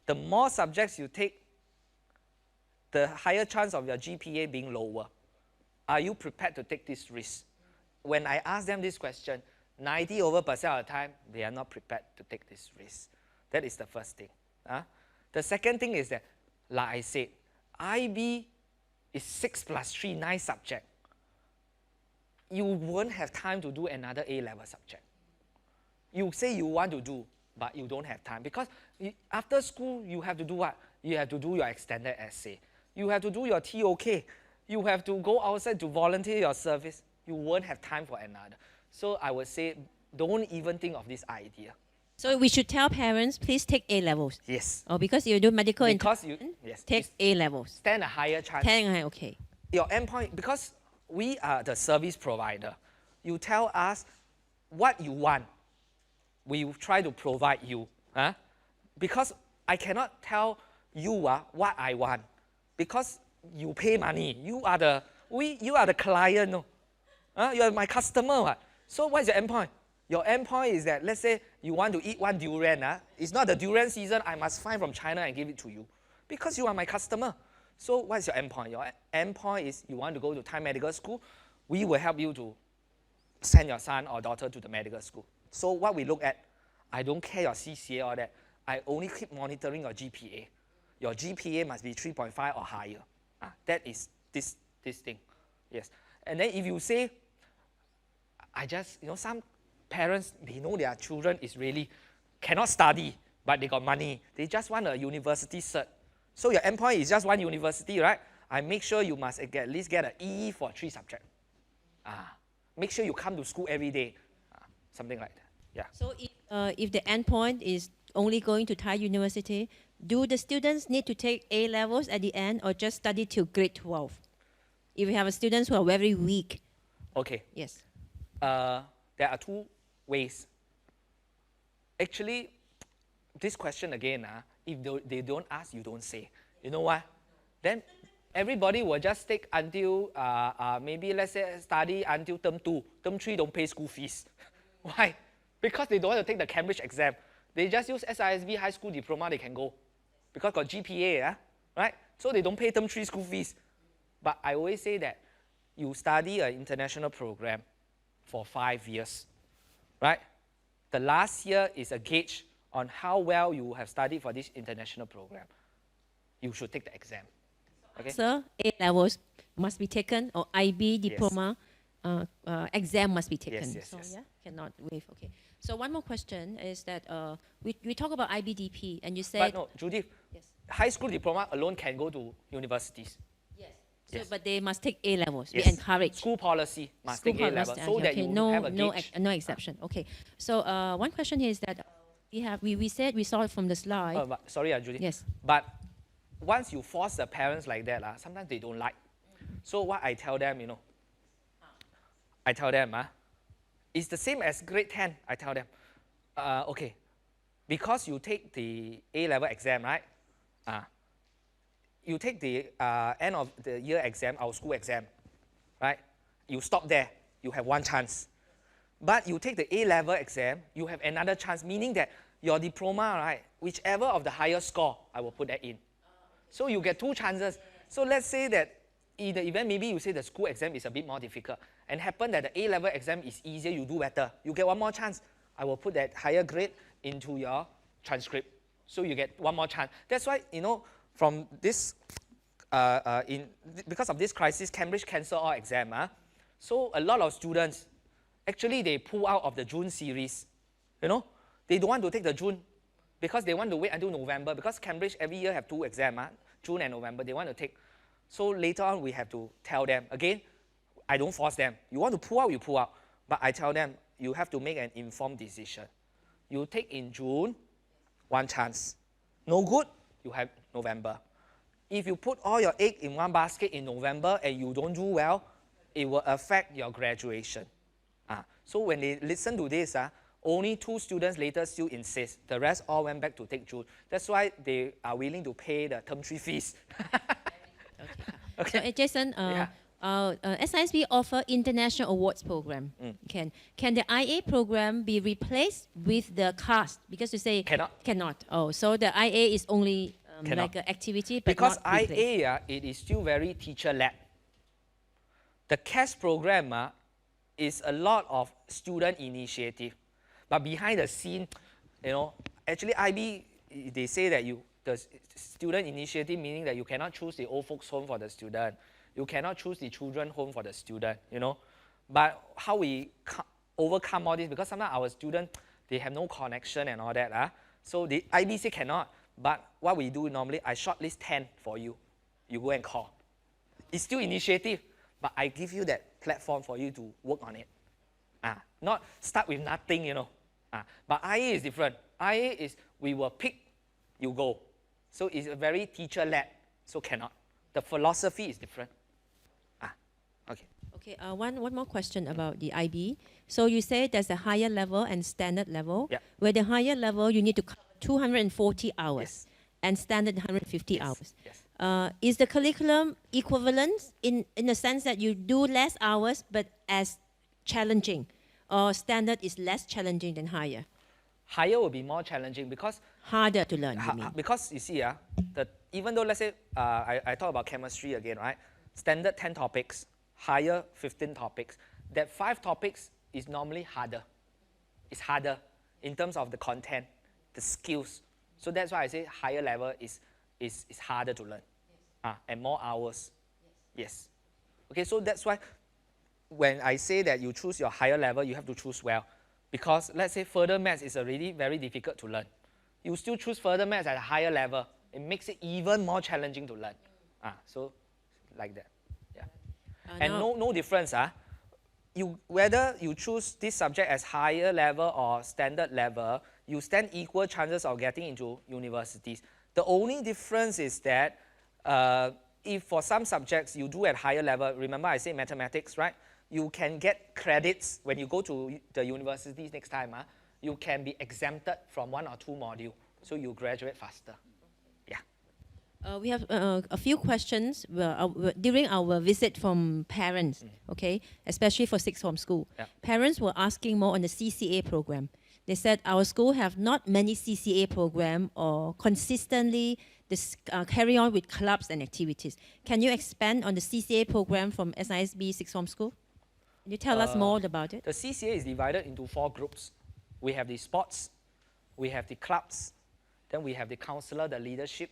The more subjects you take, the higher chance of your GPA being lower. Are you prepared to take this risk? When I ask them this question, 90% of the time, they are not prepared to take this risk. That is the first thing. The second thing is that, like I said, IB is 6 plus 3, 9 subjects. You won't have time to do another A-level subject. You say you want to do, but you don't have time. Because after school, you have to do what? You have to do your extended essay. You have to do your TOK. You have to go outside to volunteer your service. You won't have time for another. So I would say, don't even think of this idea. So we should tell parents, please take A-levels. Yes. Oh, because you do medical take A-levels. Stand a higher chance. Okay. Your endpoint, because we are the service provider, you tell us what you want. We will try to provide you. Because I cannot tell you what I want. Because you pay money. You are the client. No? You are my customer. So what is your endpoint? Your endpoint is that, let's say you want to eat one durian. It's not the durian season. I must find from China and give it to you. Because you are my customer. So what is your endpoint? Your endpoint is you want to go to Thai medical school. We will help you to send your son or daughter to the medical school. So what we look at, I don't care your CCA or that. I only keep monitoring your GPA. Your GPA must be 3.5 or higher. That is this thing. Yes. And then if you say, some parents, they know their children is really cannot study, but they got money. They just want a university cert. So your endpoint is just one university, right? I make sure you must at least get an E for 3 subjects. Make sure you come to school every day. Something like that. Yeah. So if the endpoint is only going to Thai university, do the students need to take A-levels at the end or just study till grade 12? If you have students who are very weak. Okay. Yes. There are 2 ways. Actually, this question again, if they don't ask, you don't say. You know what? Then everybody will just take until, maybe let's say study until term 2. Term 3 don't pay school fees. Why? Because they don't want to take the Cambridge exam. They just use SISB high school diploma, they can go. Because got GPA, right? So they don't pay term 3 school fees. But I always say that you study an international program for 5 years, right? The last year is a gauge on how well you have studied for this international program. You should take the exam. Okay? So A-levels must be taken, or IB diploma exam must be taken. Yes. Yeah, cannot waive. Okay. So one more question is that we talk about IBDP, and you said. But no, Judith, Yes. high school diploma alone can go to universities. Yes. So, Yes. but they must take A levels. Yes. We encourage. School policy must School take A level so that you no, have a no, gauge. no exception. Okay. So one question here is that we said we saw it from the slide. But sorry, Judith. Yes. But once you force the parents like that, sometimes they don't like. So what I tell them, I tell them, it's the same as grade 10. I tell them, okay, because you take the A-level exam, right? You take the end of the year exam, our school exam, right? You stop there, you have one chance. But you take the A-level exam, you have another chance, meaning that your diploma, right, whichever of the higher score, I will put that in. So you get two chances. So let's say that in the event, maybe you say the school exam is a bit more difficult, and happen that the A-level exam is easier, you do better. You get one more chance. I will put that higher grade into your transcript. So you get one more chance. That's why, from this, because of this crisis, Cambridge cancelled all exam. So a lot of students, actually they pull out of the June series. They don't want to take the June because they want to wait until November, because Cambridge every year have two exams, June and November, they want to take. So later on, we have to tell them. Again, I don't force them. You want to pull out, you pull out. But I tell them, you have to make an informed decision. You take in June, one chance. No good, you have November. If you put all your egg in one basket in November and you don't do well, it will affect your graduation. So when they listen to this, only 2 students later still insist. The rest all went back to take June. That's why they are willing to pay the term 3 fees. Okay. So, Jason, SISB offer international awards program. Can the IA program be replaced with the CAST? Because you say cannot. Oh, so the IA is only like an activity, but because not replaced. IA, it is still very teacher-led. The CAST program is a lot of student initiative, but behind the scene, actually IB, they say that the student initiative, meaning that you cannot choose the old folks home for the student. You cannot choose the children home for the student, But how we overcome all this, because sometimes our students, they have no connection and all that. So the IBC cannot. But what we do normally, I shortlist 10 for you. You go and call. It's still initiative, but I give you that platform for you to work on it. Not start with nothing, But IA is different. IA is we will pick, you go. So it's a very teacher-led, so cannot. The philosophy is different. Okay. Okay, one more question about the IB. So you say there's a higher level and standard level. Yeah. Where the higher level, you need to cover 240 hours. Yes. And standard 150 hours. Yes. Is the curriculum equivalent in the sense that you do less hours but as challenging? Or standard is less challenging than higher? Higher will be more challenging because harder to learn, you mean? Because you see, even though let's say I talk about chemistry again, right? Standard 10 topics, higher 15 topics. That 5 topics is normally harder. It's harder in terms of the content, the skills. So that's why I say higher level is harder to learn, and more hours. Yes. Okay, so that's why when I say that you choose your higher level, you have to choose well. Because let's say further maths is already very difficult to learn. You still choose further maths at a higher level. It makes it even more challenging to learn. So like that. Yeah. And no difference. Whether you choose this subject as higher level or standard level, you stand equal chances of getting into universities. The only difference is that if for some subjects you do at higher level, remember I say mathematics, right? You can get credits when you go to the universities next time. You can be exempted from 1 or 2 modules, so you graduate faster. Yeah. We have a few questions during our visit from parents, okay, especially for sixth form school. Yeah. Parents were asking more on the CCA program. They said our school have not many CCA program or consistently carry on with clubs and activities. Can you expand on the CCA program from SISB sixth form school? Can you tell us more about it? The CCA is divided into 4 groups. We have the sports, we have the clubs, then we have the counselor, the leadership,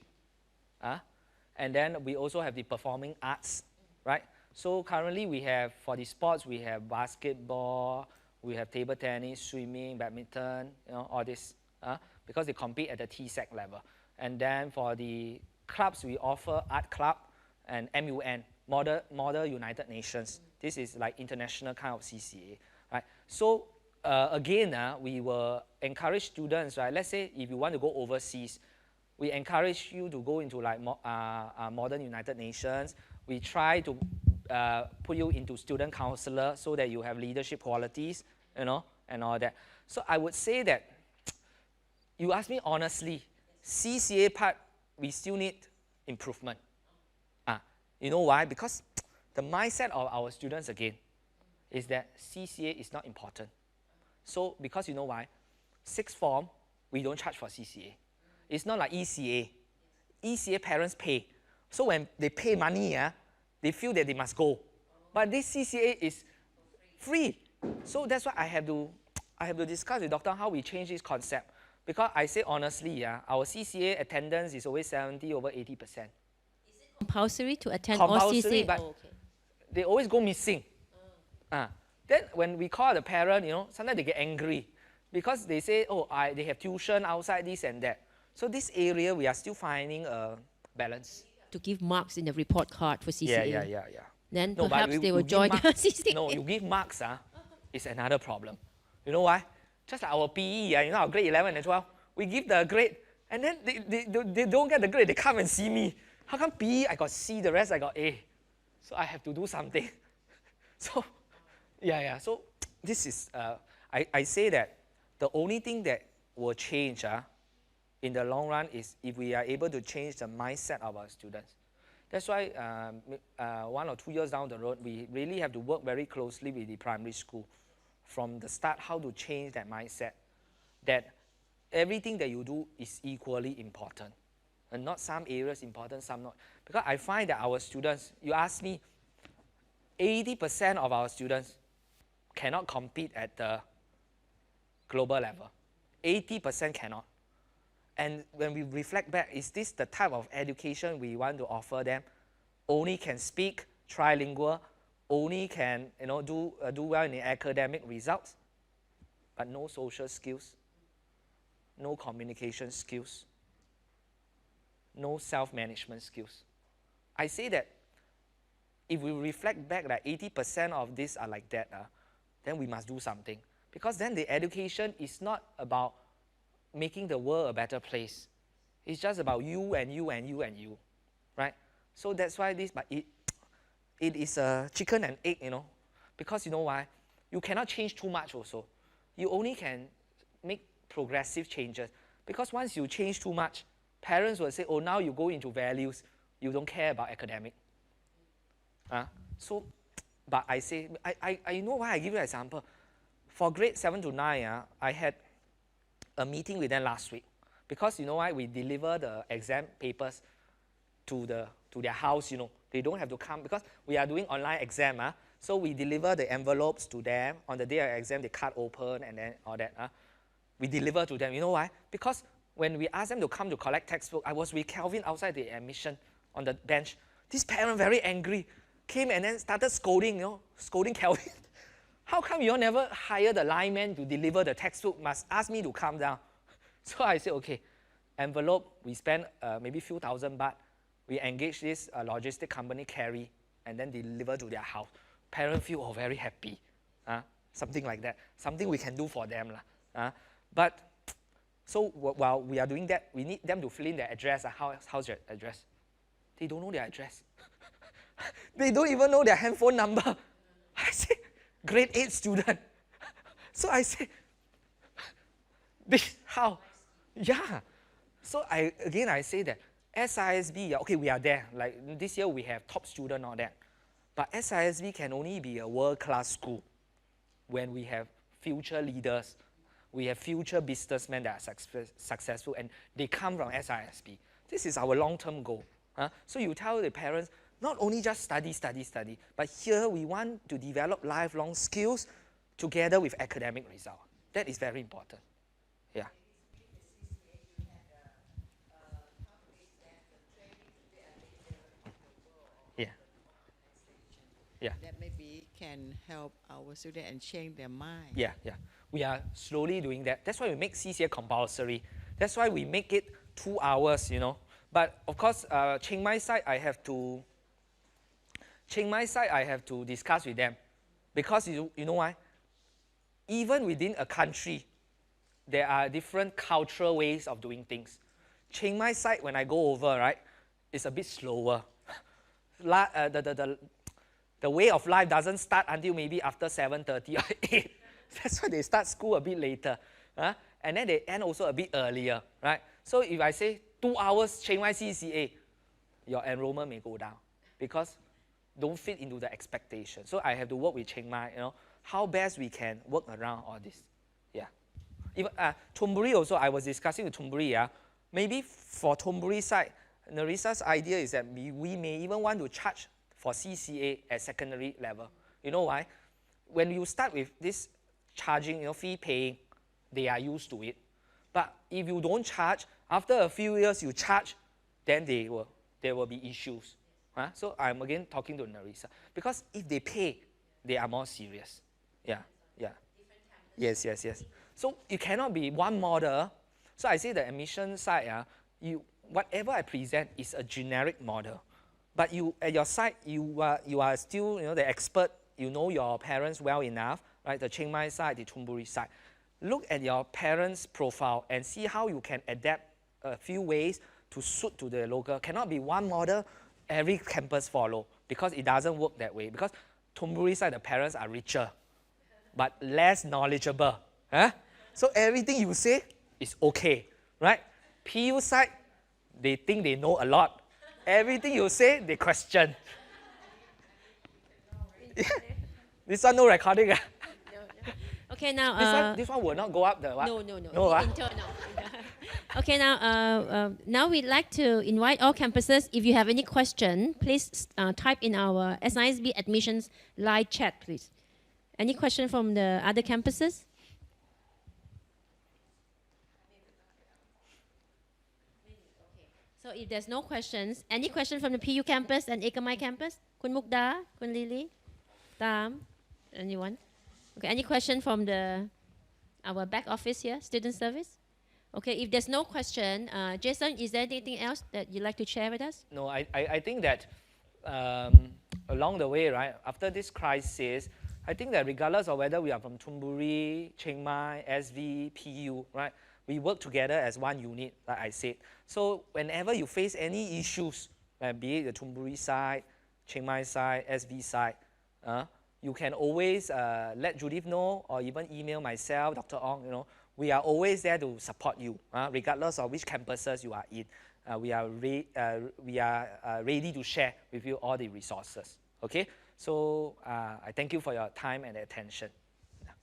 and then we also have the performing arts, right? So currently we have, for the sports, we have basketball, we have table tennis, swimming, badminton, all this, because they compete at the TSEC level. And then for the clubs, we offer art club and MUN, Model United Nations. This is like international kind of CCA, right? So again, we will encourage students, right? Let's say if you want to go overseas, we encourage you to go into like Modern United Nations. We try to put you into student counselor so that you have leadership qualities, and all that. So I would say that, you ask me honestly, CCA part, we still need improvement. You know why? Because the mindset of our students, again, is that CCA is not important. So, because you know why? Sixth form, we don't charge for CCA. It's not like ECA. ECA parents pay. So when they pay money, they feel that they must go. But this CCA is free. So that's why I have to discuss with Dr. how we change this concept. Because I say honestly, our CCA attendance is always 70 over 80%. Compulsory to attend Compulsory, all CCA? but Oh, okay. they always go missing. Then when we call the parent, sometimes they get angry because they say, oh, they have tuition outside this and that. So this area, we are still finding a balance. To give marks in the report card for CCA. Yeah. Then No, but perhaps they will you give join the CCA. No, you give marks, it's another problem. You know why? Just like our PE, our grade 11 and 12, we give the grade, and then they don't get the grade, they come and see me. How come PE I got C, the rest I got A? So I have to do something. So, so this is, I say that the only thing that will change in the long run is if we are able to change the mindset of our students. That's why 1 or 2 years down the road, we really have to work very closely with the primary school from the start, how to change that mindset, that everything that you do is equally important, and not some areas important, some not. Because I find that our students, you ask me, 80% of our students cannot compete at the global level. 80% cannot. And when we reflect back, is this the type of education we want to offer them? Only can speak, trilingual, only can do well in the academic results, but no social skills, no communication skills, no self-management skills. I say that if we reflect back that 80% of these are like that, then we must do something. Because then the education is not about making the world a better place. It's just about you and you and you and you, right? So that's why this, but it is a chicken and egg, because you know why? You cannot change too much also. You only can make progressive changes. Because once you change too much, parents will say, oh, now you go into values, you don't care about academic. So, but I say, I know why I give you an example. For grade 7 to 9, I had a meeting with them last week. Because you know why? We deliver the exam papers to their house, They don't have to come, because we are doing online exam. So we deliver the envelopes to them. On the day of exam, they cut open and then all that. We deliver to them. You know why? Because when we asked them to come to collect textbook, I was with Kelvin outside the admission on the bench. This parent very angry, came and then started scolding, scolding Kelvin. How come you all never hire the lineman to deliver the textbook? Must ask me to come down. So I said, okay, envelope, we spend maybe few thousand baht. We engage this logistic company, carry, and then deliver to their house. Parents feel very happy. Something like that. Something we can do for them. But, so while we are doing that, we need them to fill in their address. How's your address? They don't know their address. They don't even know their handphone number. I say, grade 8 student. So I say, this, how? Yeah. So I say that SISB, okay, we are there. Like this year we have top student all that. But SISB can only be a world-class school when we have future leaders, we have future businessmen that are successful, and they come from SISB. This is our long-term goal. So you tell the parents, not only just study, but here we want to develop lifelong skills together with academic result. That is very important. Yeah. Yeah. Yeah. That maybe can help our students and change their mind. Yeah, yeah. We are slowly doing that. That's why we make CCA compulsory. That's why we make it 2 hours, you know. But of course, Chiang Mai side, I have to discuss with them. Because you know why? Even within a country, there are different cultural ways of doing things. Chiang Mai side, when I go over, right, it's a bit slower. The way of life doesn't start until maybe after 7:30 or 8. That's why they start school a bit later. And then they end also a bit earlier, right? So if I say 2 hours Chiang Mai CCA, your enrollment may go down because don't fit into the expectation. So I have to work with Chiang Mai, you know, how best we can work around all this. Yeah. Even Thonburi also, I was discussing with Thonburi, yeah. Maybe for Thonburi side, Narissa's idea is that we may even want to charge for CCA at secondary level. You know why? When you start with this charging, you know, fee paying, they are used to it. But if you don't charge, after a few years you charge, then there will be issues. So I'm again talking to Narissa. Because if they pay, they are more serious. Yeah, yeah. Yes. So it cannot be one model. So I say the admission side, whatever I present is a generic model. But you, at your side, you are still, you know, the expert. You know your parents well enough, right? The Chiang Mai side, the Thonburi side. Look at your parents' profile and see how you can adapt a few ways to suit to the local. Cannot be one model, every campus follow, because it doesn't work that way. Because Thonburi side, the parents are richer, but less knowledgeable. So everything you say is okay, right? PU side, they think they know a lot. Everything you say, they question. This one no recording. Okay, now. This one will not go up the what? No. No, Internal. Okay, now we'd like to invite all campuses. If you have any question, please type in our SISB admissions live chat, please. Any question from the other campuses? So if there's no questions, any question from the PU campus and Ekamai campus? Kun Mukda, Kun Lily, Tam, anyone? Okay, any question from our back office here, student service? Okay, if there's no question, Jason, is there anything else that you'd like to share with us? No, I think that along the way, right, after this crisis, I think that regardless of whether we are from Thonburi, Chiang Mai, SV, PU, right, we work together as one unit, like I said. So whenever you face any issues, be it the Thonburi side, Chiang Mai side, SV side, you can always let Judith know or even email myself, Dr. Ong, you know, we are always there to support you, regardless of which campuses you are in. We are ready to share with you all the resources, okay? So I thank you for your time and attention.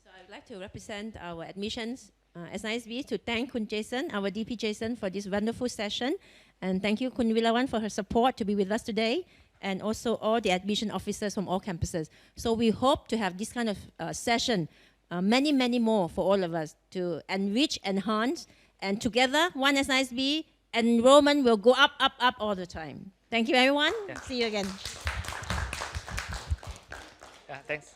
So I'd like to represent our admissions SISB to thank Kun Jason, our DP Jason, for this wonderful session. And thank you, Kun Wilawan, for her support to be with us today, and also all the admission officers from all campuses. So we hope to have this kind of session, many more for all of us to enrich, enhance, and together, one SISB, enrollment will go up all the time. Thank you, everyone. Yeah. See you again. Yeah, thanks.